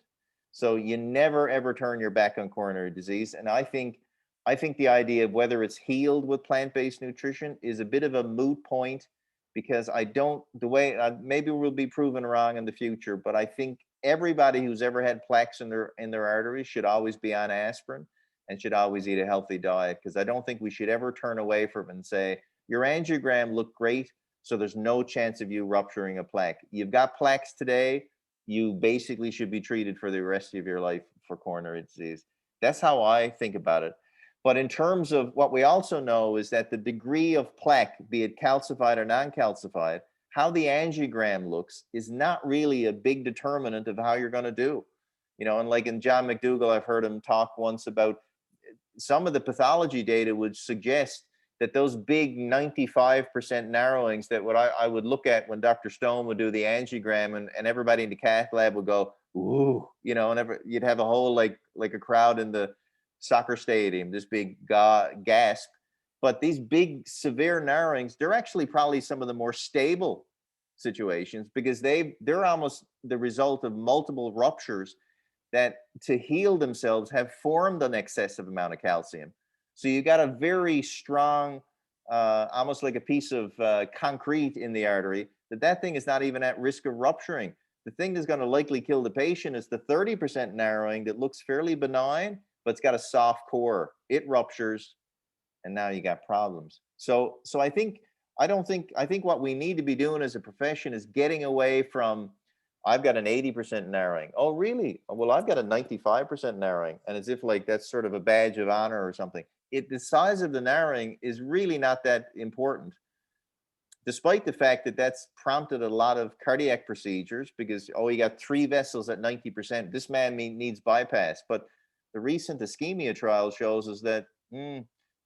So you never ever turn your back on coronary disease. And I think the idea of whether it's healed with plant-based nutrition is a bit of a moot point, because I don't, the way, maybe we'll be proven wrong in the future, but I think everybody who's ever had plaques in their arteries should always be on aspirin and should always eat a healthy diet, because I don't think we should ever turn away from it and say, your angiogram looked great, so there's no chance of you rupturing a plaque. You've got plaques today, you basically should be treated for the rest of your life for coronary disease. That's how I think about it. But in terms of what we also know is that the degree of plaque, be it calcified or non-calcified, how the angiogram looks is not really a big determinant of how you're going to do. You know, and like in John McDougall, I've heard him talk once about some of the pathology data would suggest that those big 95% narrowings that what I would look at when Dr. Stone would do the angiogram, and everybody in the cath lab would go, ooh, you know, and you'd have a whole like a crowd in the soccer stadium, this big gasp. But these big severe narrowings, they're actually probably some of the more stable situations, because they're almost the result of multiple ruptures that to heal themselves have formed an excessive amount of calcium. So you got a very strong, almost like a piece of concrete in the artery, that thing is not even at risk of rupturing. The thing that's going to likely kill the patient is the 30% narrowing that looks fairly benign, but it's got a soft core. It ruptures, and now you got problems. So I think what we need to be doing as a profession is getting away from, I've got an 80% narrowing. Oh, really? Well, I've got a 95% narrowing. And as if like that's sort of a badge of honor or something. The size of the narrowing is really not that important, despite the fact that that's prompted a lot of cardiac procedures, because, oh, you got 3 vessels at 90%. This man needs bypass. But the recent ischemia trial shows us that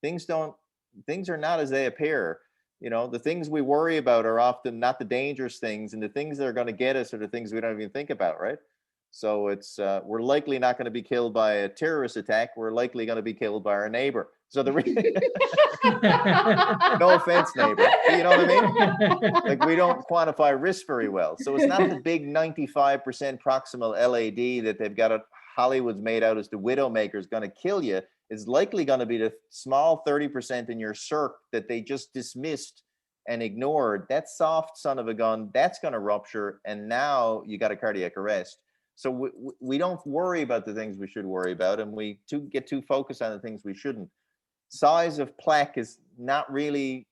things are not as they appear. You know, the things we worry about are often not the dangerous things, and the things that are going to get us are the things we don't even think about, right? So it's we're likely not going to be killed by a terrorist attack. We're likely going to be killed by our neighbor. So no offense, neighbor, but you know what I mean? Like, we don't quantify risk very well. So it's not the big 95% proximal LAD that they've got Hollywood's made out as the widowmaker is going to kill you. It's likely going to be the small 30% in your circ that they just dismissed and ignored. That soft son of a gun, that's going to rupture, and now you got a cardiac arrest. So we don't worry about the things we should worry about, and we get too focused on the things we shouldn't. Size of plaque is not really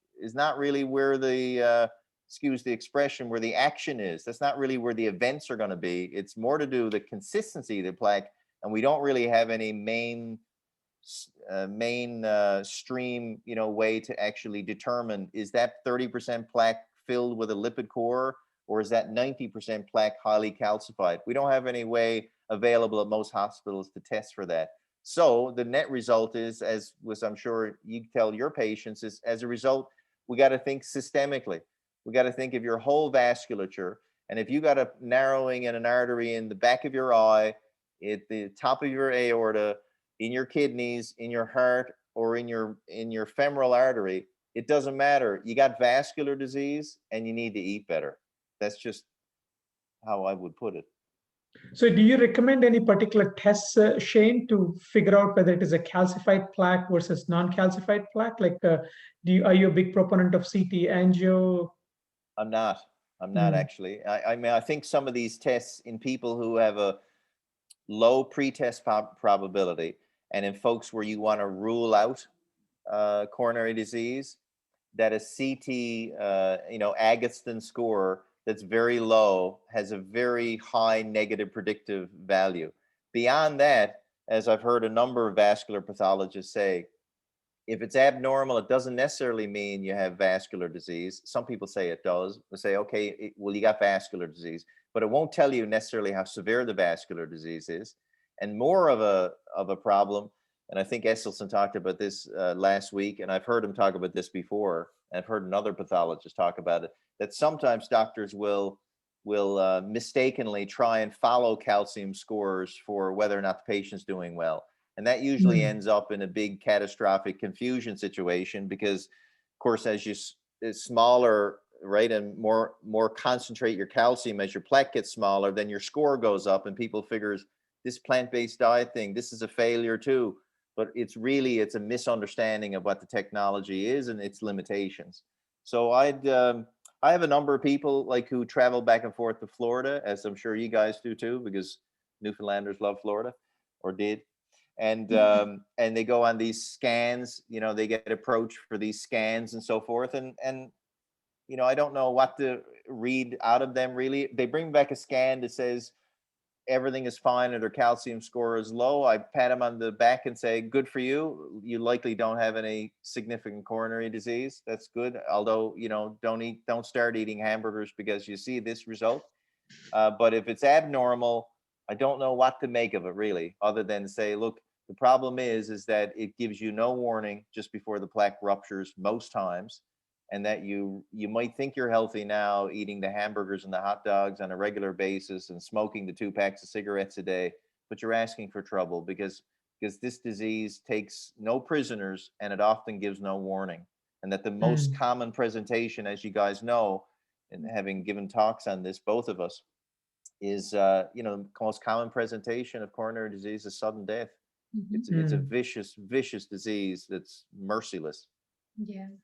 where the excuse the expression, where the action is. That's not really where the events are going to be. It's more to do with the consistency of the plaque, and we don't really have any mainstream, you know, way to actually determine, is that 30% plaque filled with a lipid core, or is that 90% plaque highly calcified? We don't have any way available at most hospitals to test for that. So the net result is, as was I'm sure you tell your patients, is as a result, we got to think systemically. We got to think of your whole vasculature. And if you got a narrowing in an artery in the back of your eye, at the top of your aorta, in your kidneys, in your heart, or in your femoral artery, it doesn't matter. You got vascular disease and you need to eat better. That's just how I would put it. So do you recommend any particular tests, Shane, to figure out whether it is a calcified plaque versus non-calcified plaque? Like, are you a big proponent of CT angio? I'm not actually. I mean, I think some of these tests in people who have a low pretest probability, and in folks where you want to rule out coronary disease, that a CT, Agatston score that's very low has a very high negative predictive value. Beyond that, as I've heard a number of vascular pathologists say, if it's abnormal, it doesn't necessarily mean you have vascular disease. Some people say it does. They say, okay, well, you got vascular disease, but it won't tell you necessarily how severe the vascular disease is. And more of a problem, and I think Esselstyn talked about this last week, and I've heard him talk about this before. I've heard another pathologist talk about it, that sometimes doctors will mistakenly try and follow calcium scores for whether or not the patient's doing well. And that usually ends up in a big catastrophic confusion situation because, of course, as you is smaller, right, and more concentrate your calcium, as your plaque gets smaller, then your score goes up, and people figures this plant-based diet thing, this is a failure too. But it's a misunderstanding of what the technology is and its limitations. So I have a number of people like who travel back and forth to Florida, as I'm sure you guys do too, because Newfoundlanders love Florida, or did. And they go on these scans, they get approached for these scans and so forth. And I don't know what to read out of them really. They bring back a scan that says everything is fine and their calcium score is low. I pat them on the back and say, good for you. You likely don't have any significant coronary disease. That's good. Although, don't start eating hamburgers because you see this result. But if it's abnormal, I don't know what to make of it really, other than say, look, the problem is that it gives you no warning just before the plaque ruptures most times, and that you might think you're healthy now, eating the hamburgers and the hot dogs on a regular basis and smoking the 2 packs of cigarettes a day, but you're asking for trouble because this disease takes no prisoners and it often gives no warning. And that the most common presentation, as you guys know, and having given talks on this, both of us, is the most common presentation of coronary disease is sudden death. It's a vicious disease that's merciless.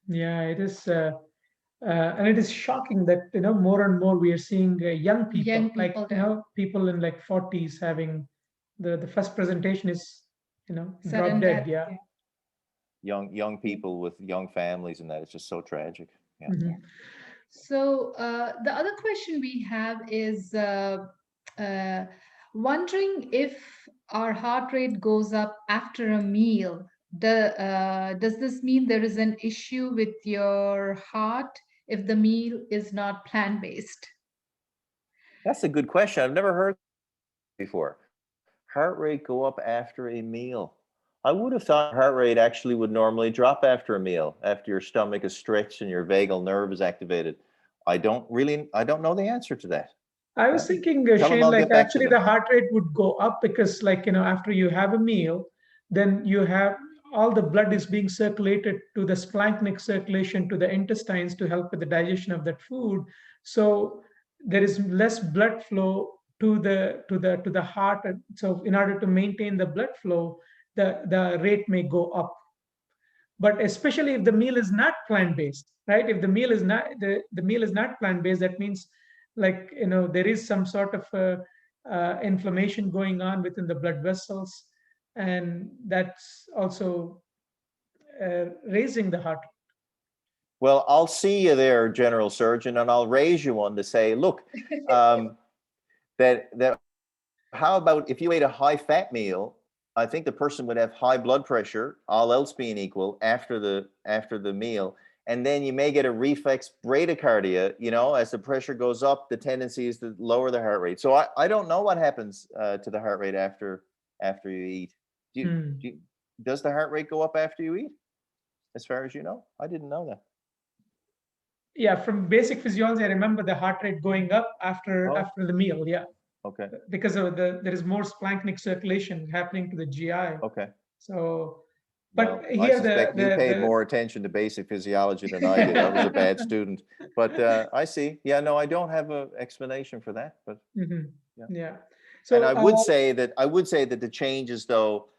Yeah, it is, and it is shocking that more and more we are seeing young people, like people in like 40s having the first presentation is drop dead. Yeah. Young people with young families, and that it's just so tragic. Yeah. So the other question we have is wondering if our heart rate goes up after a meal. Does this mean there is an issue with your heart if the meal is not plant-based? That's a good question. I've never heard before. Heart rate go up after a meal. I would have thought heart rate actually would normally drop after a meal, after your stomach is stretched and your vagal nerve is activated. I don't know the answer to that. I was thinking, Shane, like actually the heart rate would go up because after you have a meal, then you have all the blood is being circulated to the splanchnic circulation to the intestines to help with the digestion of that food. So there is less blood flow to the heart. And so in order to maintain the blood flow, the rate may go up. But especially if the meal is not plant-based, right? If the meal is not the meal is not plant-based, that means there is some sort of inflammation going on within the blood vessels, and that's also raising the heart. Well, I'll see you there, General Surgeon, and I'll raise you one to say, look, that how about if you ate a high-fat meal? I think the person would have high blood pressure, all else being equal, after the meal, and then you may get a reflex bradycardia. As the pressure goes up, the tendency is to lower the heart rate. So I don't know what happens to the heart rate after you eat. Does the heart rate go up after you eat? As far as you know, I didn't know that. Yeah, from basic physiology, I remember the heart rate going up after the meal. Yeah. Okay. Because of there is more splanchnic circulation happening to the GI. Okay. So, but well, here I suspect you paid more attention to basic physiology than I did. I was a bad student. But I see. Yeah, no, I don't have an explanation for that. But yeah. So, and I would say that the changes, though,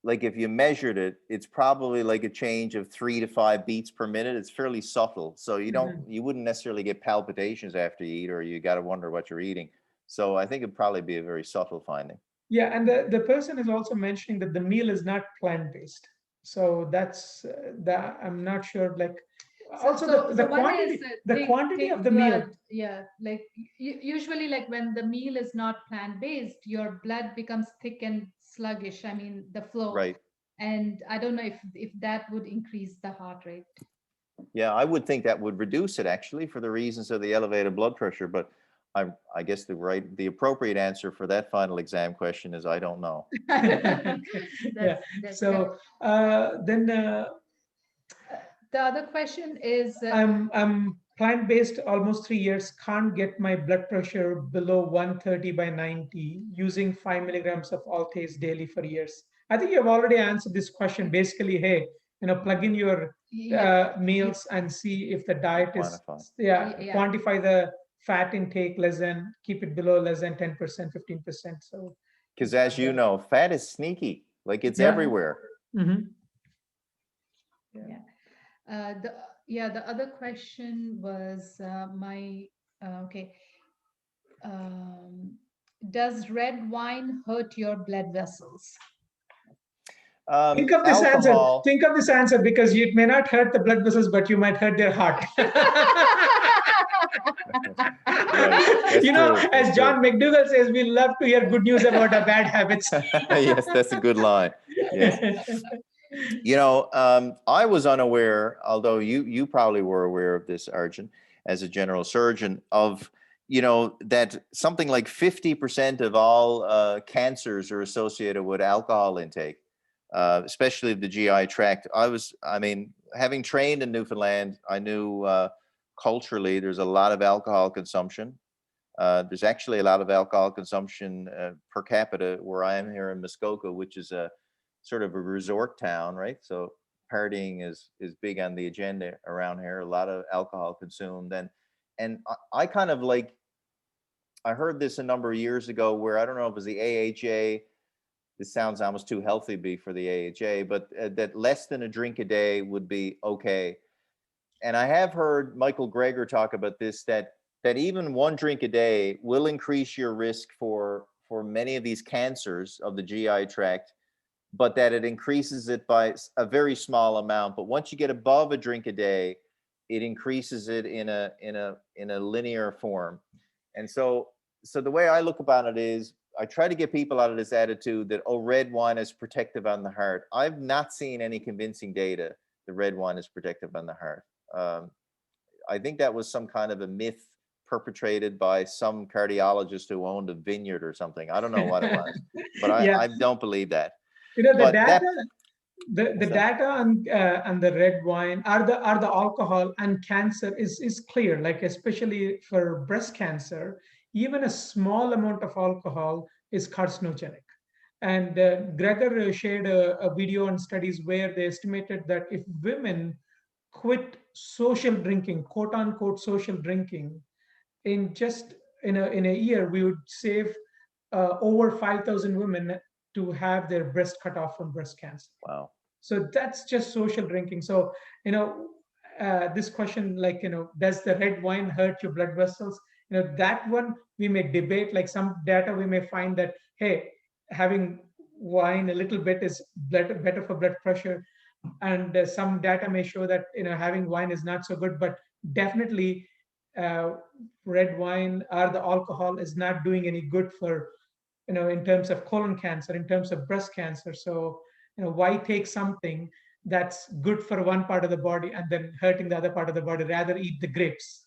like if you measured it, it's probably like a change of 3 to 5 beats per minute. It's fairly subtle. So you wouldn't necessarily get palpitations after you eat, or you got to wonder what you're eating. So I think it'd probably be a very subtle finding. Yeah, and the person is also mentioning that the meal is not plant-based. So that's I'm not sure, like Also the one quantity, is the thick, quantity thick of the meal. blood. Yeah, like usually, like when the meal is not plant-based, your blood becomes thick and sluggish. I mean, the flow. Right. And I don't know if that would increase the heart rate. Yeah, I would think that would reduce it actually for the reasons of the elevated blood pressure, but I guess the appropriate answer for that final exam question is I don't know. Yeah. That's So then the other question is I'm plant-based almost 3 years, can't get my blood pressure below 130 by 90 using 5 milligrams of Altace daily for years. I think you've already answered this question. Basically, hey, plug in your yeah, meals and see if the diet is, Quantify. yeah. quantify the fat intake less than, keep it below less than 10%, 15%. So, Because as you know, fat is sneaky, like it's Yeah. everywhere. mhm. Yeah. The other question was okay. Does red wine hurt your blood vessels? Think of this answer. Alcohol. Think of this answer because it may not hurt the blood vessels, but you might hurt their heart. Right. That's true. As That's John true. McDougall says, we love to hear good news about our bad habits. Yes, that's a good line. Yes. I was unaware, although you probably were aware of this, Arjun, as a general surgeon, of that something like 50% of all cancers are associated with alcohol intake, especially the GI tract. Having trained in Newfoundland, I knew culturally there's a lot of alcohol consumption. There's actually a lot of alcohol consumption per capita where I am here in Muskoka, which is a sort of a resort town, right? So partying is big on the agenda around here. A lot of alcohol consumed, and I kind of I heard this a number of years ago where I don't know if it was the AHA. This sounds almost too healthy to be for the AHA, but that less than a drink a day would be okay. And I have heard Michael Greger talk about this, that even one drink a day will increase your risk for many of these cancers of the GI tract, but that it increases it by a very small amount. But once you get above a drink a day, it increases it in a linear form. And so the way I look about it is I try to get people out of this attitude that, oh, red wine is protective on the heart. I've not seen any convincing data that red wine is protective on the heart. I think that was some kind of a myth perpetrated by some cardiologist who owned a vineyard or something. I don't know what it was, but I don't believe that. The But data, the data on the red wine are the alcohol and cancer is clear. Like especially for breast cancer, even a small amount of alcohol is carcinogenic. And Greger shared a video on studies where they estimated that if women quit social drinking, quote unquote social drinking, in just in a year, we would save over 5,000 women to have their breast cut off from breast cancer. Wow. So that's just social drinking. So this question, like does the red wine hurt your blood vessels? That one we may debate. Like some data we may find that, hey, having wine a little bit is better for blood pressure, and some data may show that having wine is not so good. But definitely uh, red wine or the alcohol is not doing any good for in terms of colon cancer, in terms of breast cancer. So why take something that's good for one part of the body and then hurting the other part of the body? Rather eat the grapes.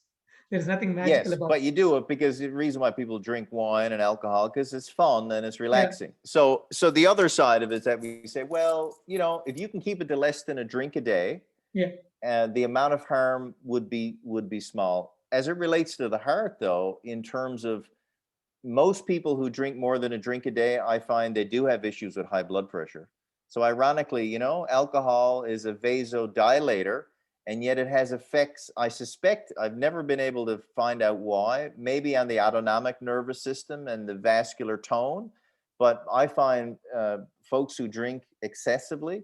There's nothing magical Yes, about but you do it because the reason why people drink wine and alcohol, because it's fun and it's Yeah. relaxing. So the other side of it is that we say, well, if you can keep it to less than a drink a day, Yeah. the amount of harm would be small. As it relates to the heart, though, in terms of most people who drink more than a drink a day, I find they do have issues with high blood pressure. So ironically, alcohol is a vasodilator, and yet it has effects. I suspect, I've never been able to find out why, maybe on the autonomic nervous system and the vascular tone. But I find folks who drink excessively,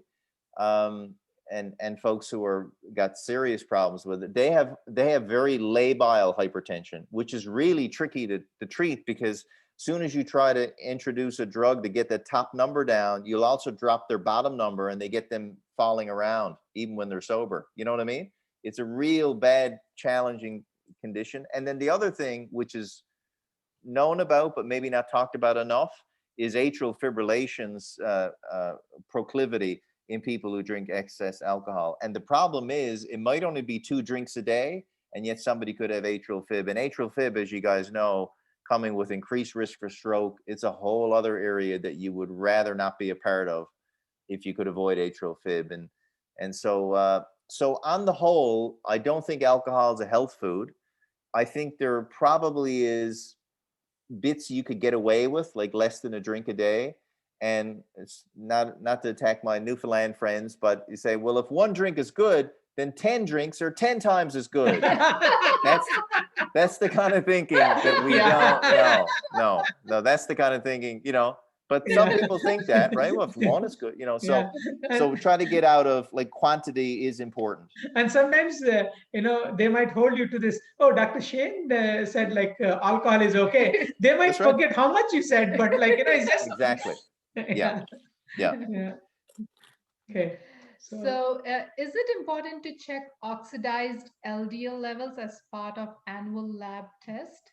and folks who are got serious problems with it, they have very labile hypertension, which is really tricky to treat, because as soon as you try to introduce a drug to get the top number down, you'll also drop their bottom number, and they get them falling around even when they're sober. You know what I mean? It's a real bad, challenging condition. And then the other thing, which is known about but maybe not talked about enough, is atrial fibrillation's proclivity in people who drink excess alcohol. And the problem is, it might only be 2 drinks a day, and yet somebody could have atrial fib. And atrial fib, as you guys know, coming with increased risk for stroke, it's a whole other area that you would rather not be a part of if you could avoid atrial fib. And so on the whole, I don't think alcohol is a health food. I think there probably is bits you could get away with, like less than a drink a day. And it's not to attack my Newfoundland friends, but you say, well, if 1 drink is good, then 10 drinks are 10 times as good. That's the kind of thinking that we don't. No, that's the kind of thinking, but some people think that, right? Well, if 1 is good, so we try to get out of, like, quantity is important. And sometimes, they might hold you to this. Oh, Dr. Shane said, like, alcohol is okay. They might forget how much you said, but, like, it's just exactly. Yeah. Yeah. Okay. So, is it important to check oxidized LDL levels as part of annual lab test?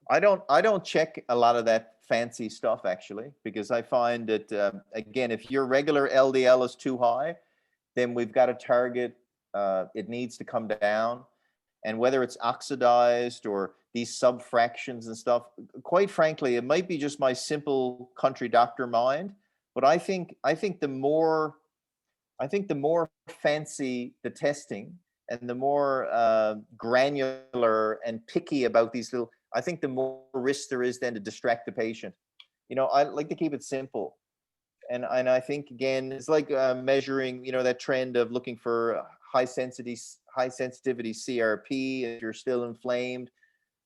I don't check a lot of that fancy stuff, actually, because I find that, again, if your regular LDL is too high, then we've got to target, it needs to come down. And whether it's oxidized or these subfractions and stuff, quite frankly, it might be just my simple country doctor mind, but I think the more fancy the testing, and the more granular and picky about these little, I think the more risk there is then to distract the patient. I like to keep it simple. And I think, again, it's like measuring, that trend of looking for high sensitivity CRP if you're still inflamed.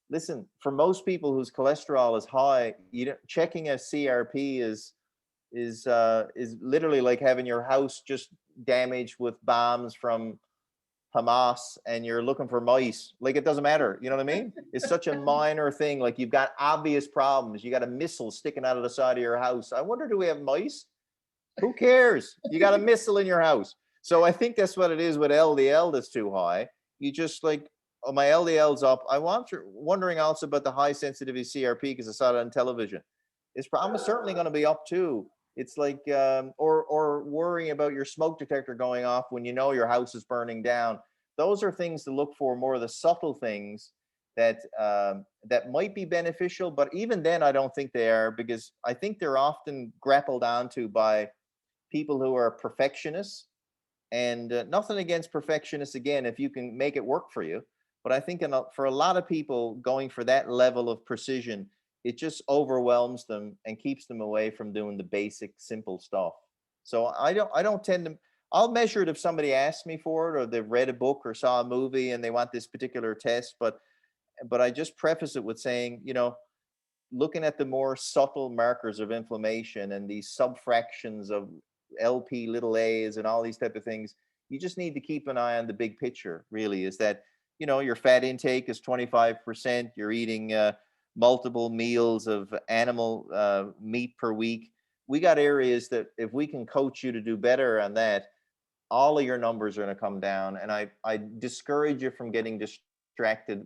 Listen, for most people whose cholesterol is high, checking a CRP is literally like having your house just damaged with bombs from Hamas and you're looking for mice. Like, it doesn't matter. You know what I mean? It's such a minor thing. Like, you've got obvious problems. You got a missile sticking out of the side of your house. I wonder, do we have mice? Who cares? You got a missile in your house. So I think that's what it is with LDL that's too high. You just like, oh, my LDL's up. Wondering also about the high sensitivity CRP because I saw it on television. I'm certainly going to be up too. It's like, or worrying about your smoke detector going off when you know your house is burning down. Those are things to look for, more of the subtle things that might be beneficial. But even then, I don't think they are, because I think they're often grappled onto by people who are perfectionists. And nothing against perfectionists, again, if you can make it work for you. But I think for a lot of people, going for that level of precision, it just overwhelms them and keeps them away from doing the basic, simple stuff. So I don't tend to, I'll measure it if somebody asks me for it, or they've read a book or saw a movie and they want this particular test. But I just preface it with saying, looking at the more subtle markers of inflammation and these subfractions of LP little a's and all these type of things, you just need to keep an eye on the big picture. Really, is that, your fat intake is 25%, you're eating multiple meals of animal meat per week. We got areas that if we can coach you to do better on that, all of your numbers are going to come down. And I discourage you from getting distracted,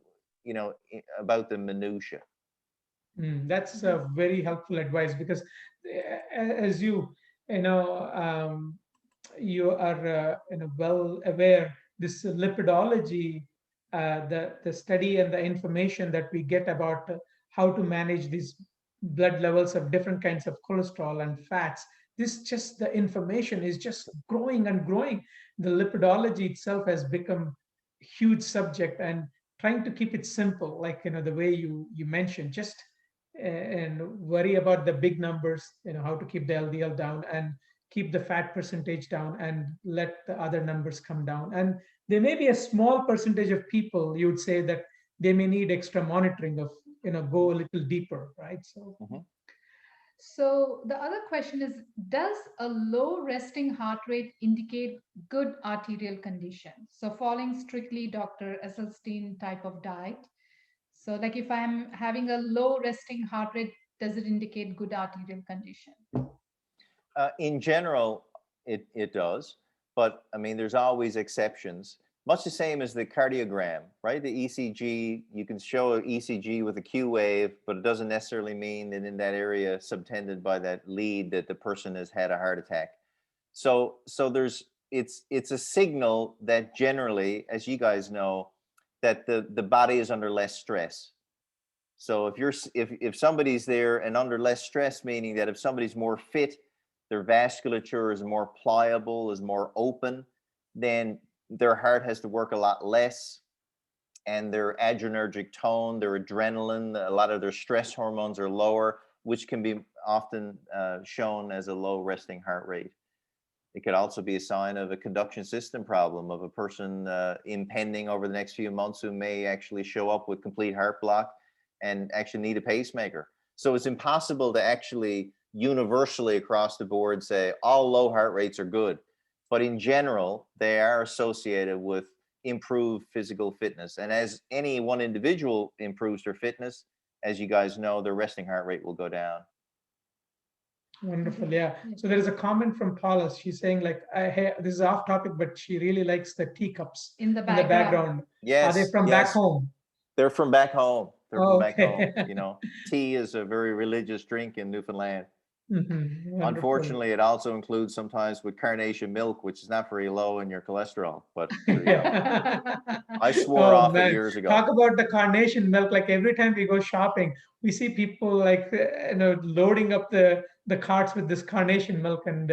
about the minutia. That's a very helpful advice, because as you are well aware, this lipidology, the study and the information that we get about how to manage these blood levels of different kinds of cholesterol and fats, the information is just growing and growing. The lipidology itself has become a huge subject, and trying to keep it simple, like the way you mentioned, just and worry about the big numbers, how to keep the LDL down and keep the fat percentage down and let the other numbers come down. And there may be a small percentage of people, you would say, that they may need extra monitoring of, go a little deeper, right? So So the other question is, does a low resting heart rate indicate good arterial condition? So following strictly Dr. Esselstyn type of diet. So like if I'm having a low resting heart rate, does it indicate good arterial condition? In general, it does, but I mean, there's always exceptions. much the same as the cardiogram, right? The ECG, you can show an ECG with a Q wave, but it doesn't necessarily mean that in that area subtended by that lead that the person has had a heart attack. So it's a signal that generally, as you guys know, that the body is under less stress. So if somebody's there and under less stress, meaning that if somebody's more fit, their vasculature is more pliable, is more open, then their heart has to work a lot less, and their adrenergic tone, their adrenaline, a lot of their stress hormones are lower, which can be often shown as a low resting heart rate. It could also be a sign of a conduction system problem of a person impending over the next few months who may actually show up with complete heart block and actually need a pacemaker. So it's impossible to actually universally across the board say all low heart rates are good. But in general, they are associated with improved physical fitness. And as any one individual improves their fitness, as you guys know, their resting heart rate will go down. Wonderful. Yeah. So there is a comment from Paula. She's saying like, hey, this is off topic, but she really likes the teacups In the in the background. Yes. Are they from back home? They're from back home. They're from back home. Okay. You know, tea is a very religious drink in Newfoundland. Wonderful. Unfortunately, it also includes sometimes with carnation milk, which is not very low in your cholesterol. But I swore off it years ago. Talk about the carnation milk. Like every time we go shopping, we see people like loading up the carts with this carnation milk, and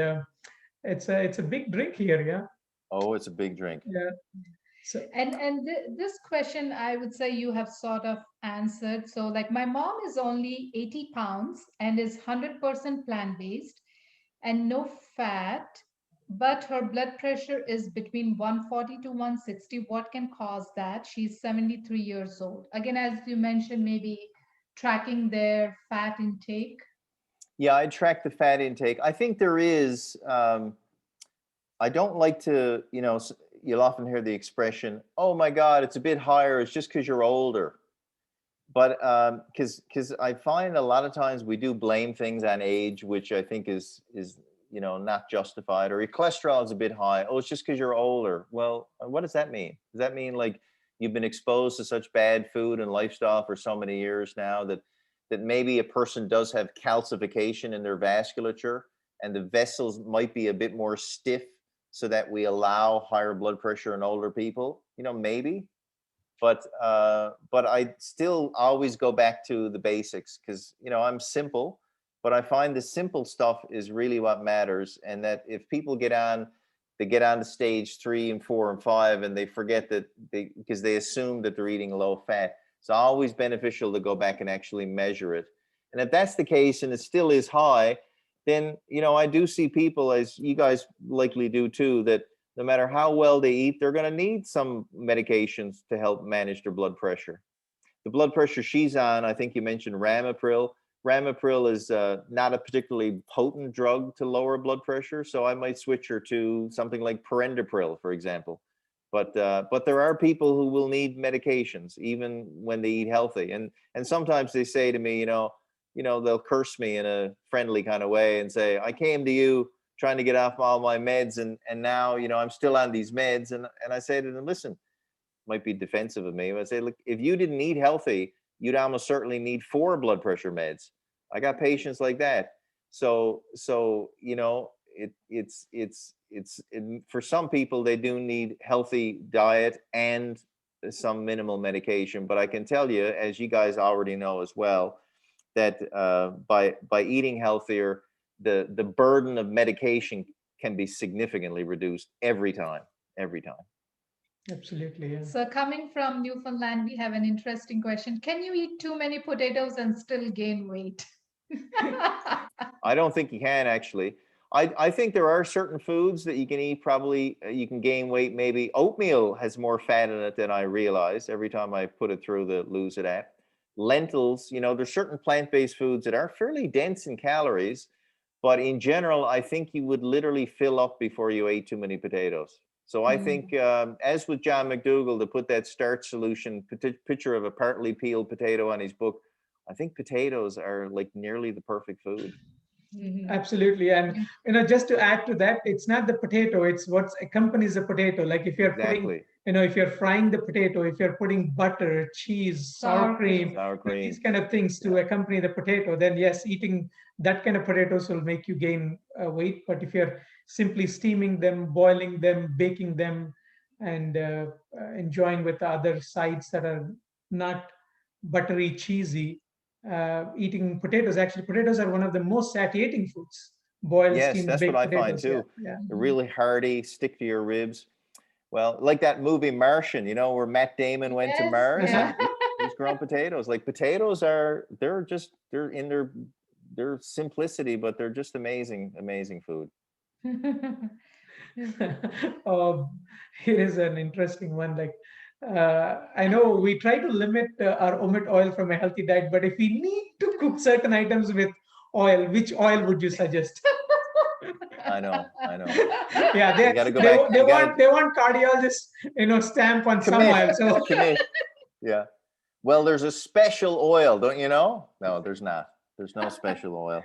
it's a big drink here. Yeah. Oh, it's a big drink. Yeah. So, this question, I would say you have sort of answered. So like my mom is only 80 pounds and is 100% plant-based and no fat, but her blood pressure is between 140 to 160. What can cause that? She's 73 years old. Again, as you mentioned, maybe tracking their fat intake. Yeah, I track the fat intake. I think there is, I don't like to, you'll often hear the expression, oh my God, it's a bit higher. It's just because you're older. But because I find a lot of times we do blame things on age, which I think is not justified. Or your cholesterol is a bit high. Oh, it's just because you're older. Well, what does that mean? Does that mean like you've been exposed to such bad food and lifestyle for so many years now that maybe a person does have calcification in their vasculature and the vessels might be a bit more stiff so that we allow higher blood pressure in older people? Maybe. But I still always go back to the basics because, I'm simple, but I find the simple stuff is really what matters. And that if people get on to stage 3 and 4 and 5 and they forget that because they assume that they're eating low fat, it's always beneficial to go back and actually measure it. And if that's the case and it still is high, then, I do see people, as you guys likely do too, that no matter how well they eat, they're going to need some medications to help manage their blood pressure. The blood pressure she's on, I think you mentioned Ramipril. Ramipril is not a particularly potent drug to lower blood pressure, so I might switch her to something like Perindopril, for example. But there are people who will need medications even when they eat healthy, and sometimes they say to me, they'll curse me in a friendly kind of way and say, I came to you trying to get off all my meds and now, I'm still on these meds. And I say to them, listen, might be defensive of me, but I say, look, if you didn't eat healthy, you'd almost certainly need 4 blood pressure meds. I got patients like that. So for some people, they do need healthy diet and some minimal medication. But I can tell you, as you guys already know as well, that by eating healthier, the burden of medication can be significantly reduced every time. absolutely. Yeah. So coming from Newfoundland, we have an interesting question. Can you eat too many potatoes and still gain weight? I don't think you can actually. I think there are certain foods that you can eat, probably you can gain weight. Maybe oatmeal has more fat in it than I realized every time I put it through the Lose It app. Lentils, there's certain plant-based foods that are fairly dense in calories, but in general, I think you would literally fill up before you ate too many potatoes. So I think, as with John McDougall, to put that starch solution picture of a partly peeled potato on his book, I think potatoes are like nearly the perfect food. Absolutely. And just to add to that, it's not the potato, it's what accompanies the potato. Like if you're putting if you're frying the potato, if you're putting butter, cheese, sour cream, Sour cream. these kind of things to accompany the potato, then yes, eating that kind of potatoes will make you gain weight. But if you're simply steaming them, boiling them, baking them, and enjoying with the other sides that are not buttery, cheesy, eating potatoes. Actually, potatoes are one of the most satiating foods. Boiled, Yes, steamed, that's what baked I find potatoes. Yeah, too. yeah. They're really hearty, stick to your ribs. Well, like that movie Martian, where Matt Damon went to Yes, Mars yeah. and he's growing potatoes. Like potatoes they're in their simplicity, but they're just amazing, amazing food. um, Here is an interesting one. Like, I know we try to limit or omit oil from a healthy diet, but if we need to cook certain items with oil, which oil would you suggest? I know. Yeah, You got to go back. they You got to want cardiologists, stamp on some commit, oil. So commit. Yeah. Well, there's a special oil, don't you know? No, there's not. There's no special oil.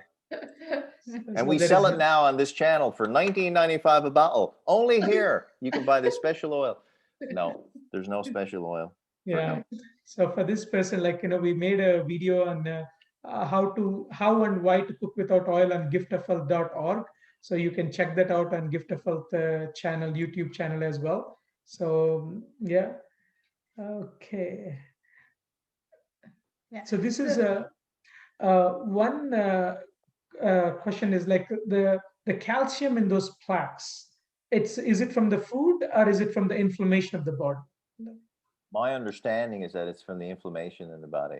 And we that sell is it now on this channel for $19.95 a bottle. Only here you can buy this special oil. No, there's no special oil. yeah. So for this person, we made a video on how and why to cook without oil on Giftofhealth.org. So you can check that out on Giftofhealth channel, YouTube channel as well. So yeah, okay. Yeah. So this is one question is like the calcium in those plaques. Is it from the food or is it from the inflammation of the body? My understanding is that it's from the inflammation in the body.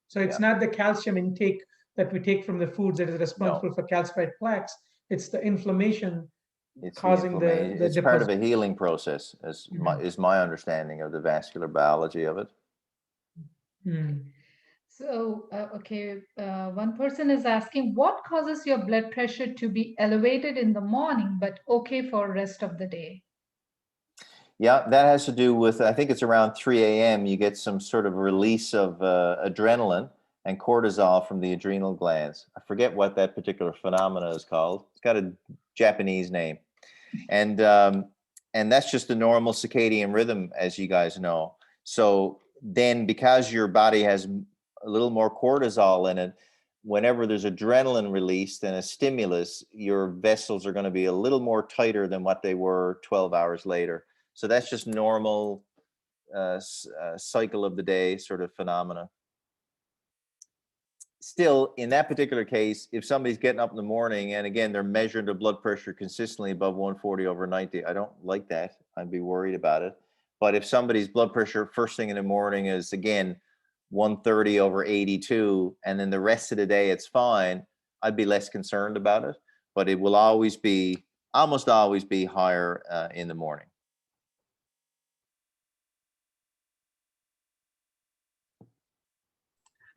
So it's Yeah. not the calcium intake that we take from the foods that is responsible for calcified plaques. It's the inflammation It's the causing inflammation. the It's part of deposit. a healing process, is my understanding of the vascular biology of it. Hmm. So, okay, one person is asking, what causes your blood pressure to be elevated in the morning but okay for rest of the day? Yeah, that has to do with, I think it's around 3 a.m. You get some sort of release of adrenaline and cortisol from the adrenal glands. I forget what that particular phenomena is called. It's got a Japanese name. And that's just the normal circadian rhythm, as you guys know. So then because your body has a little more cortisol in it, whenever there's adrenaline released and a stimulus, your vessels are going to be a little more tighter than what they were 12 hours later. So that's just normal cycle of the day sort of phenomena. Still, in that particular case, if somebody's getting up in the morning and again, they're measuring their blood pressure consistently above 140/90, I don't like that. I'd be worried about it. But if somebody's blood pressure first thing in the morning is again 130/82, and then the rest of the day it's fine, I'd be less concerned about it. But it will almost always be higher in the morning.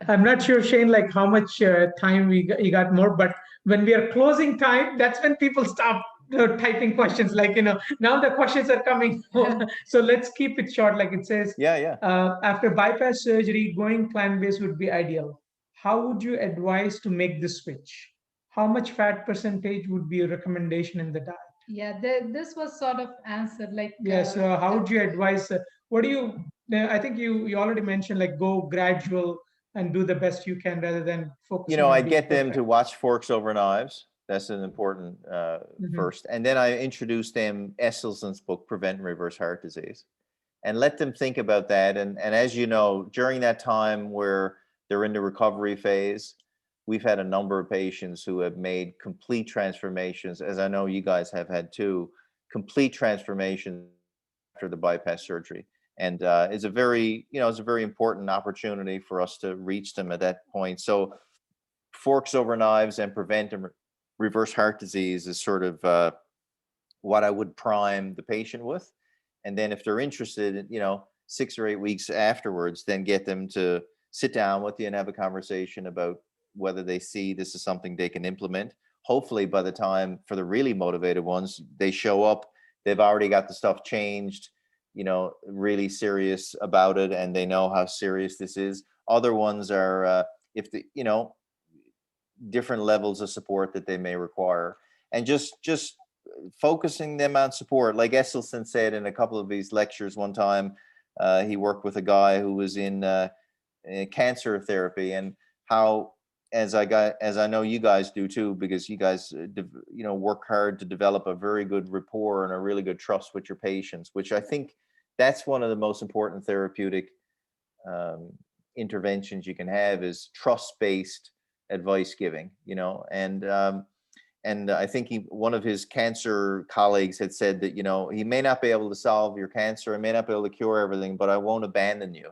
I'm not sure, Shane, like how much time you got more, but when we are closing time, that's when people stop typing questions. Now the questions are coming. So let's keep it short. Like it says, Yeah. after bypass surgery, going plant-based would be ideal. How would you advise to make the switch? How much fat percentage would be a recommendation in the diet? Yeah, this was sort of answered like Yeah, so how would you advise? What do you? I think you already mentioned like go gradual and do the best you can rather than focusing on I being get them perfect. to watch Forks Over Knives. That's an important Mhm. first. And then I introduce them Esselstyn's book, Prevent and Reverse Heart Disease, and let them think about that. And as you know, during that time where they're in the recovery phase, we've had a number of patients who have made complete transformations, as I know you guys have had too, complete transformations after the bypass surgery. And it's a very important opportunity for us to reach them at that point. So Forks Over Knives and Prevent and Reverse Heart Disease is sort of what I would prime the patient with. And then if they're interested, 6 or 8 weeks afterwards, then get them to sit down with you and have a conversation about whether they see this is something they can implement. Hopefully by the time, for the really motivated ones, they show up, they've already got the stuff changed, really serious about it, and they know how serious this is. Other ones are, if the, different levels of support that they may require. And just focusing them on support, like Esselstyn said in a couple of these lectures one time. He worked with a guy who was in cancer therapy, and how, as I know you guys do too, because you guys work hard to develop a very good rapport and a really good trust with your patients, which I think that's one of the most important therapeutic interventions you can have, is trust-based advice giving, and I think one of his cancer colleagues had said that, he may not be able to solve your cancer, I may not be able to cure everything, but I won't abandon you.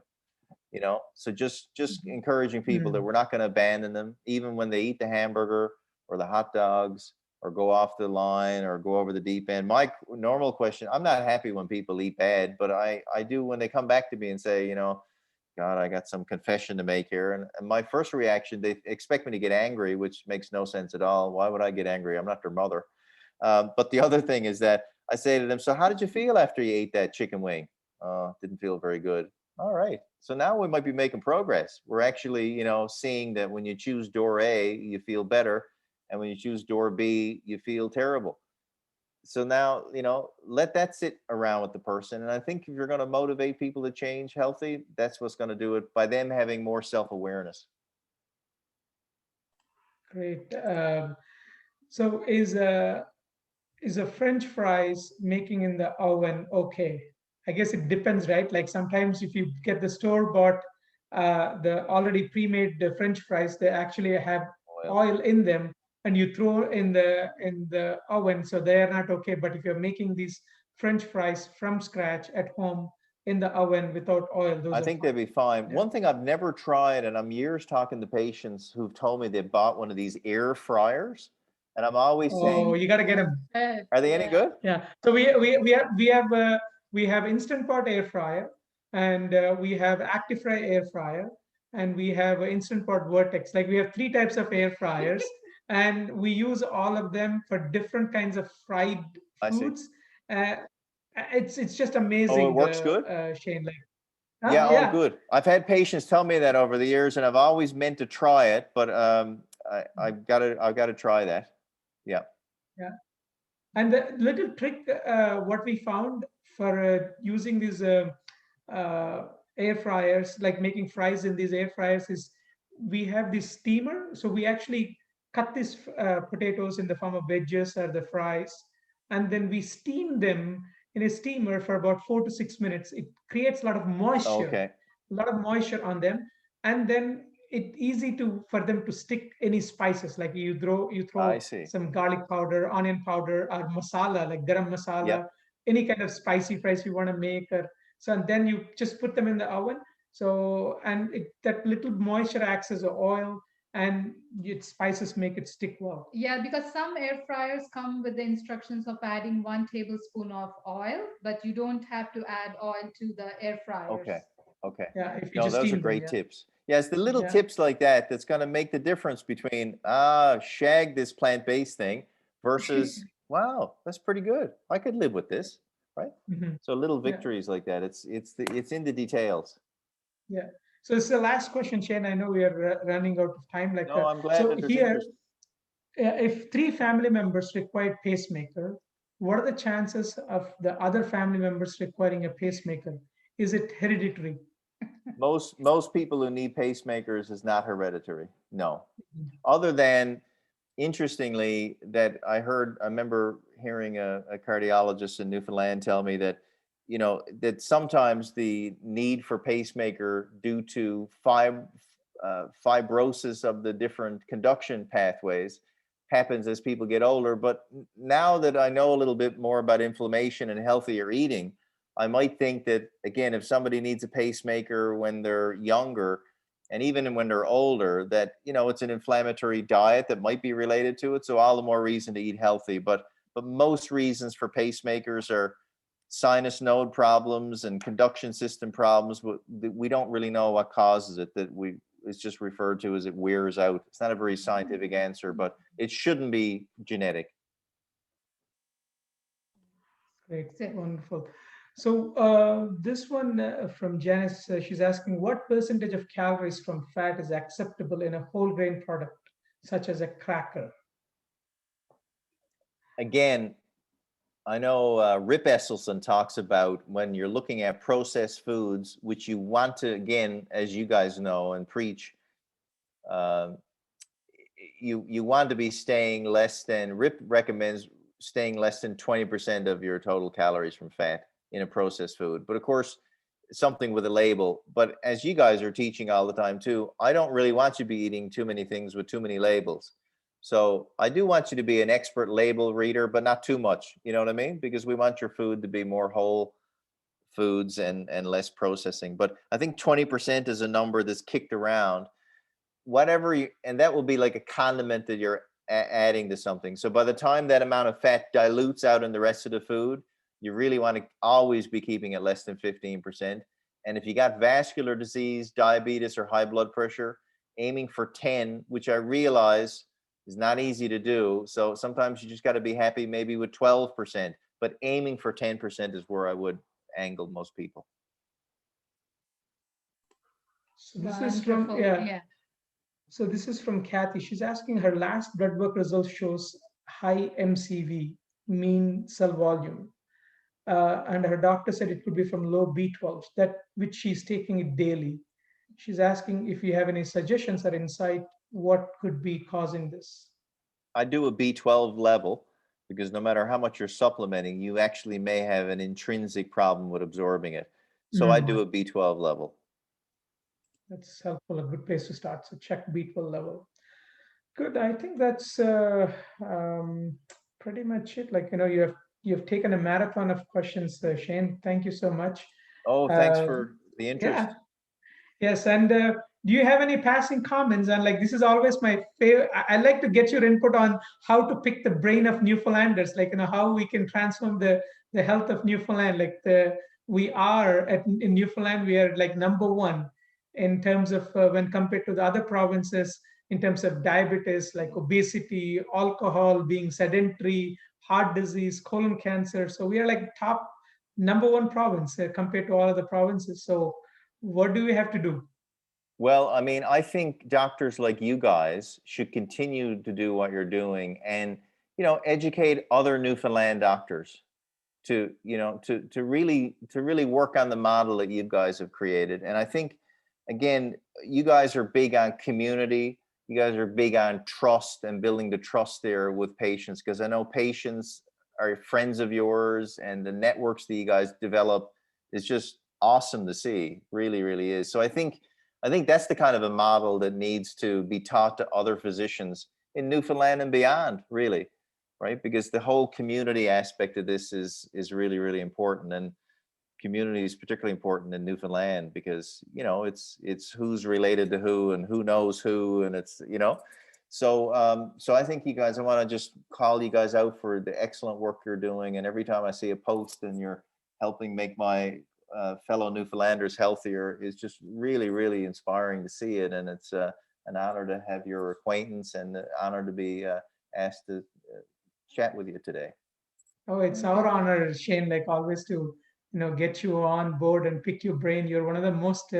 So just encouraging people that we're not going to abandon them, even when they eat the hamburger or the hot dogs or go off the line or go over the deep end. My normal question, I'm not happy when people eat bad, but I do when they come back to me and say, God, I got some confession to make here. And my first reaction, they expect me to get angry, which makes no sense at all. Why would I get angry? I'm not their mother. But the other thing is that I say to them, so how did you feel after you ate that chicken wing? Didn't feel very good. All right. So now we might be making progress. We're actually, seeing that when you choose door A, you feel better. And when you choose door B, you feel terrible. So now, let that sit around with the person. And I think if you're going to motivate people to change healthy, that's what's going to do it, by them having more self-awareness. Great. So is a French fries making in the oven okay? I guess it depends, right? Like sometimes if you get the store bought, the already pre-made French fries, they actually have oil in them, and you throw in the oven, so they are not okay. But if you're making these French fries from scratch at home in the oven without oil, those I are think fine. they'd be fine. Yeah. One thing I've never tried, and I'm years talking to patients who've told me they bought one of these air fryers, and I'm always saying, Oh, you got to get them. are they any good? Yeah. So we have instant pot air fryer, and we have active fry air fryer, and we have a instant pot vertex. Like we have three types of air fryers, and we use all of them for different kinds of fried I see. foods. Uh, it's just Oh, it amazing, works good? Shane. Like, Yeah, oh, yeah, good. I've had patients tell me that over the years, and I've always meant to try it, but I've got to try that. Yeah. yeah. And the little trick, what we found for using these uh, air fryers, like making fries in these air fryers, is we have this steamer. So we actually cut these potatoes in the form of wedges or the fries, and then we steam them in a steamer for about 4 to 6 minutes. It creates Okay. a lot of moisture on them, and then it easy to for them to stick any spices. Like you I throw see. some garlic powder, onion powder, or masala like garam Yep. masala, any kind of spicy fries you want to make. Or so, and then you just put them in the oven. So, and that little moisture acts as a oil, and its spices make it stick well. Yeah, because some air fryers come with the instructions of adding 1 tablespoon of oil, but you don't have to add oil to the air fryers. Okay. Okay. Yeah, if you No, just those are steam them. great Yeah. tips. Yeah, it's the little Yeah. tips like that that's going to make the difference between shag this plant-based thing versus wow, that's pretty good. I could live with this, right? Mhm. So little Yeah. victories like that. It's in the details. Yeah. So it's the last question, Shane. I know we are running out of time. Like, No, I'm glad so that there's here, interest. if three family members require pacemaker, what are the chances of the other family members requiring a pacemaker? Is it hereditary? Most people who need pacemakers is not hereditary. No. Other than, interestingly, that I remember hearing a cardiologist in Newfoundland tell me that, that sometimes the need for pacemaker due to fibrosis of the different conduction pathways happens as people get older. But now that I know a little bit more about inflammation and healthier eating, I might think that, again, if somebody needs a pacemaker when they're younger, and even when they're older, that it's an inflammatory diet that might be related to it. So all the more reason to eat healthy. But most reasons for pacemakers are sinus node problems and conduction system problems. We don't really know what causes it. It's just referred to as it wears out. It's not a very scientific answer, but it shouldn't be genetic. Great, wonderful. So this one from Janice, she's asking, what percentage of calories from fat is acceptable in a whole grain product, such as a cracker? Again, I know Rip Esselstyn talks about when you're looking at processed foods, which you want to, again, as you guys know and preach, uh, you want to be staying less than, Rip recommends staying less than 20% of your total calories from fat in a processed food. But of course, something with a label. But as you guys are teaching all the time too, I don't really want you to be eating too many things with too many labels. So I do want you to be an expert label reader, but not too much. You know what I mean? Because we want your food to be more whole foods and less processing. But I think 20% is a number that's kicked around. Whatever you, and that will be like a condiment that you're adding to something. So by the time that amount of fat dilutes out in the rest of the food, you really want to always be keeping it less than 15%. And if you got vascular disease, diabetes, or high blood pressure, aiming for 10, which I realize is not easy to do. So sometimes you just got to be happy maybe with 12%, but aiming for 10% is where I would angle most people. So this is from, Wonderful. yeah. Yeah. So this is from Kathy. She's asking, her last blood work result shows high MCV, mean cell volume. And her doctor said it could be from low B12s, that which she's taking it daily. She's asking if you have any suggestions or insight, what could be causing this? I do a B12 level because no matter how much you're supplementing, you actually may have an intrinsic problem with absorbing it. So I do a B12 level. That's helpful, a good place to start. So check B12 level. Good. I think that's pretty much it. Like, you've taken a marathon of questions, Shane. Thank you so much. Oh, thanks Uh, for the interest. yeah. Yes. And do you have any passing comments? And like, this is always my favorite. I like to get your input on how to pick the brain of Newfoundlanders, like, how we can transform the health of Newfoundland. Like, we are in Newfoundland, we are like number one in terms of when compared to the other provinces, in terms of diabetes, like obesity, alcohol, being sedentary, heart disease, colon cancer. So we are like top number one province compared to all other provinces. So what do we have to do? Well, I mean, I think doctors like you guys should continue to do what you're doing and, educate other Newfoundland doctors to, to really work on the model that you guys have created. And I think, again, you guys are big on community. You guys are big on trust and building the trust there with patients, because I know patients are friends of yours, and the networks that you guys develop is just awesome to see. Really, really is. So I think that's the kind of a model that needs to be taught to other physicians in Newfoundland and beyond, really, right? Because the whole community aspect of this is really, really important. And community is particularly important in Newfoundland because, it's who's related to who and who knows who, and so I think you guys, I want to just call you guys out for the excellent work you're doing. And every time I see a post and you're helping make my fellow Newfoundlanders healthier, is just really, really inspiring to see it. And it's an honor to have your acquaintance and an honor to be asked to chat with you today. Oh, it's our honor, Shane, like always, to get you on board and pick your brain. You're one of the most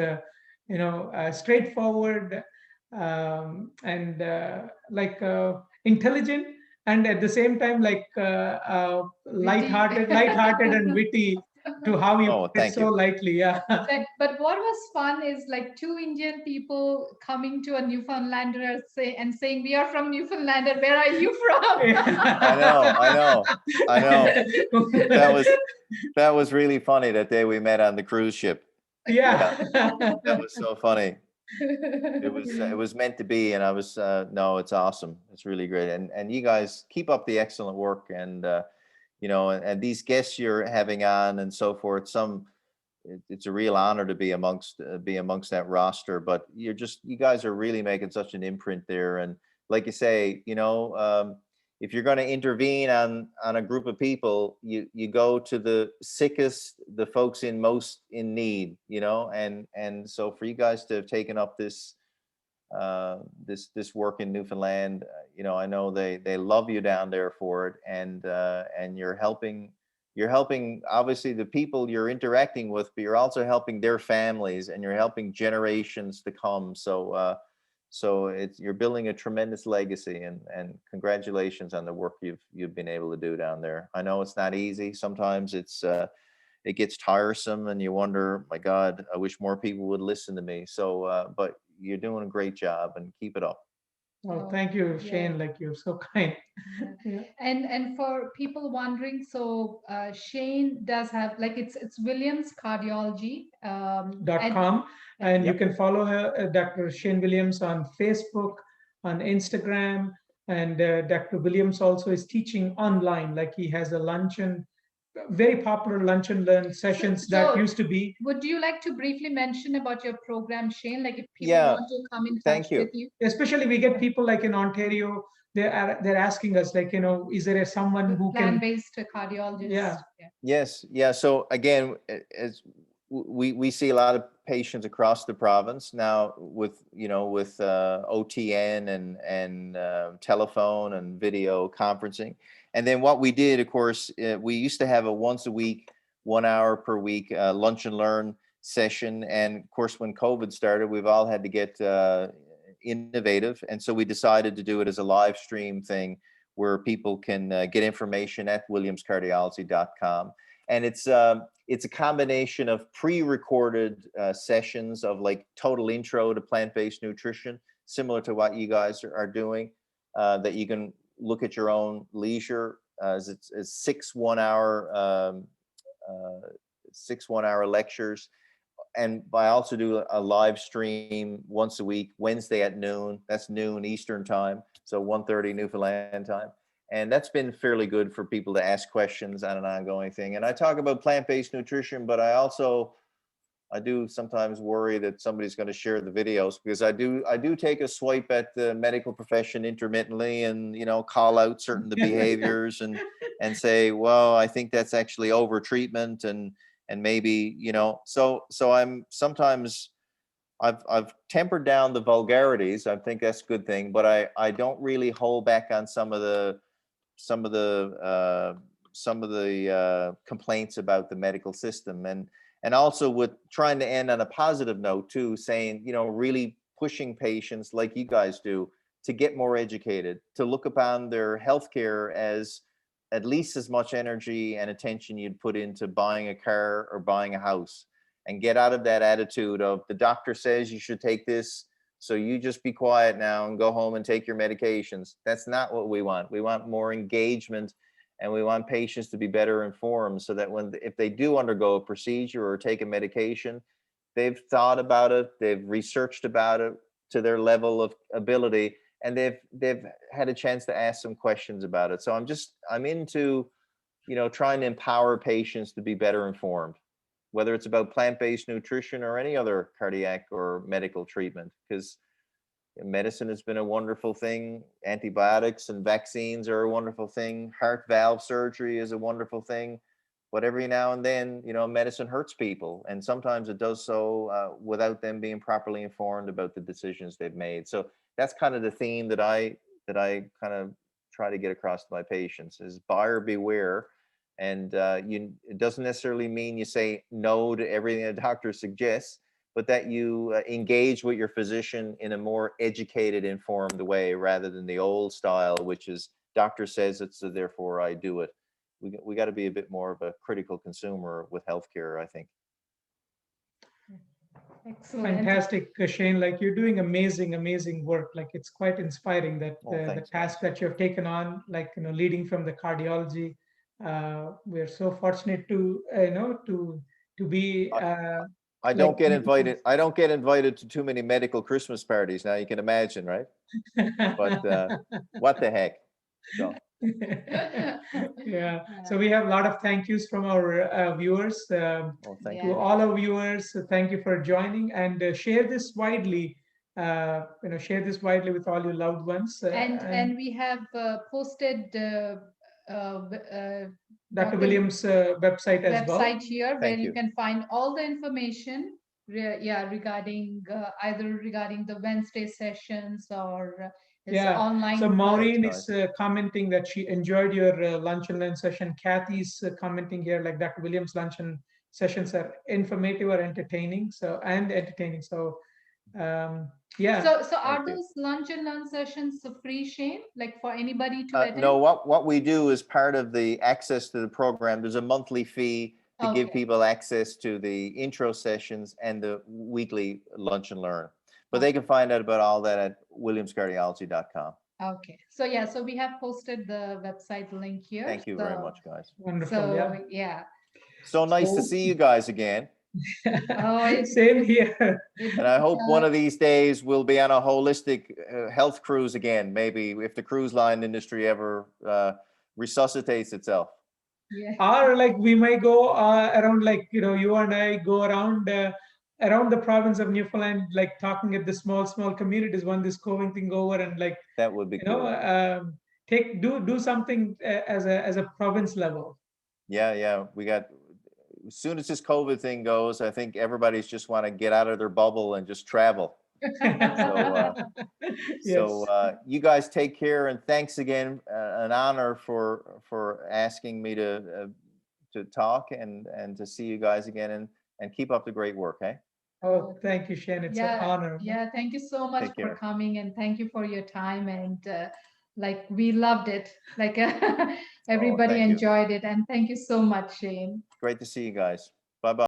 straightforward, and like intelligent, and at the same time like Witty. lighthearted and witty, to how you Oh, put it thank so you. lightly. Yeah. But what was fun is like two Indian people coming to a Newfoundlander and saying, "We are from Newfoundland. And where are you from?" I know, I know, I know. That was really funny that day we met on the cruise ship. Yeah, Yeah. that was so funny. It was meant to be, and I was no, it's awesome. It's really great, and you guys keep up the excellent work, and and these guests you're having on and so forth. It's a real honor to be amongst that roster. But you guys are really making such an imprint there, and like you say, if you're going to intervene on a group of people, you go to the sickest, the folks most in need, and so for you guys to have taken up this work in Newfoundland, I know they love you down there for it, and you're helping obviously the people you're interacting with, but you're also helping their families, and you're helping generations to come. So So you're building a tremendous legacy, and congratulations on the work you've been able to do down there. I know it's not easy. Sometimes it gets tiresome, and you wonder, my God, I wish more people would listen to me. So, but you're doing a great job, and keep it up. Oh, thank you, Yeah. Shane. Like, you're so kind. Yeah. And for people wondering, so Shane does have, like, it's Williams Cardiology, Dot and com, and you Yep. can follow her, Dr. Shane Williams, on Facebook, on Instagram, and Dr. Williams also is teaching online. Like, he has a luncheon, very popular lunch and learn so, sessions that so used to be. would you like to briefly mention about your program, Shane? Like, if people Yeah. want to come in touch Thank you. with you, Especially, we get people like in Ontario. They're asking us, like, is there someone with who can? plan-based cardiologist. Yeah. Yes. Yeah. So again, as we see a lot of patients across the province now with OTN and telephone and video conferencing. And then what we did, of course, we used to have a once a week, 1 hour per week lunch and learn session. And of course, when COVID started, we've all had to get innovative. And so we decided to do it as a live stream thing where people can get information at williamscardiology.com. And it's a combination of pre-recorded sessions of like total intro to plant-based nutrition, similar to what you guys are doing, that you can look at your own leisure. It's 6 1 hour 6 1 hour lectures. And I also do a live stream once a week, Wednesday at noon. That's noon Eastern time, so 1:30 Newfoundland time. And that's been fairly good for people to ask questions on an ongoing thing. And I talk about plant-based nutrition, but I do sometimes worry that somebody's going to share the videos, because I do take a swipe at the medical profession intermittently, and call out certain the behaviors and say, well, I think that's actually over treatment, and maybe so I'm sometimes I've tempered down the vulgarities. I think that's a good thing, but I don't really hold back on some of the complaints about the medical system, and also with trying to end on a positive note too, saying really pushing patients like you guys do to get more educated, to look upon their healthcare as at least as much energy and attention you'd put into buying a car or buying a house, and get out of that attitude of the doctor says you should take this, so you just be quiet now and go home and take your medications. That's not what we want. We want more engagement, and we want patients to be better informed, so that if they do undergo a procedure or take a medication, they've thought about it, they've researched about it to their level of ability, and they've had a chance to ask some questions about it. So I'm into trying to empower patients to be better informed, whether it's about plant-based nutrition or any other cardiac or medical treatment, because medicine has been a wonderful thing. Antibiotics and vaccines are a wonderful thing. Heart valve surgery is a wonderful thing. But every now and then, medicine hurts people. And sometimes it does so without them being properly informed about the decisions they've made. So that's kind of the theme that I kind of try to get across to my patients is buyer beware. And it doesn't necessarily mean you say no to everything a doctor suggests, but that you engage with your physician in a more educated, informed way, rather than the old style, which is doctor says it, so therefore I do it. We got to be a bit more of a critical consumer with healthcare, I think. Excellent. Fantastic, Shane. Like, you're doing amazing work. Like, it's quite inspiring that Oh, the thanks, task that you have taken on, like, leading from the cardiology. We're so fortunate to, to be. I Like, don't get invited. I don't get invited to too many medical Christmas parties. Now you can imagine, right? But what the heck? So Yeah. So we have a lot of thank yous from our viewers. well, thank To Yeah. you. all our viewers, thank you for joining, and share this widely. Share this widely with all your loved ones. And we have posted Dr. Dr. Williams' website as well. website here where Thank you you. can find all the information, regarding either regarding the Wednesday sessions or his Yeah. online. So Maureen That's is commenting that she enjoyed your lunch and learn session. Kathy's commenting here, like, Dr. Williams' lunch and sessions are informative or entertaining. So, and entertaining. So Yeah. So Thank are you. those lunch and learn sessions so free, Shane? Like for anybody to No, attend? what we do is part of the access to the program. There's a monthly fee to give Okay. people access to the intro sessions and the weekly lunch and learn. But they Okay. can find out about all that at williamscardiology.com. Okay. So yeah, so we have posted the website link here. Thank you very So much, guys. Wonderful. so Yeah. yeah. So nice to So see you guys again. Oh, same here. And I hope one of these days we'll be on a holistic health cruise again. Maybe if the cruise line industry ever resuscitates itself. yeah. Or like we might go around, like you and I go around the province of Newfoundland, like talking at the small communities when this COVID thing over, and like That would be you know cool. take do something as a province level. Yeah. We got, as soon as this COVID thing goes, I think everybody's just want to get out of their bubble and just travel. So Yes. you guys take care, and thanks again. An honor for asking me to talk and to see you guys again, and keep up the great work. Hey, Oh, thank you, Shane. It's an Yeah, honor. yeah. Thank you so much take for care. coming and thank you for your time. And like we loved it. Like Oh, everybody thank you. enjoyed it. And thank you so much, Shane. Great to see you guys. Bye bye.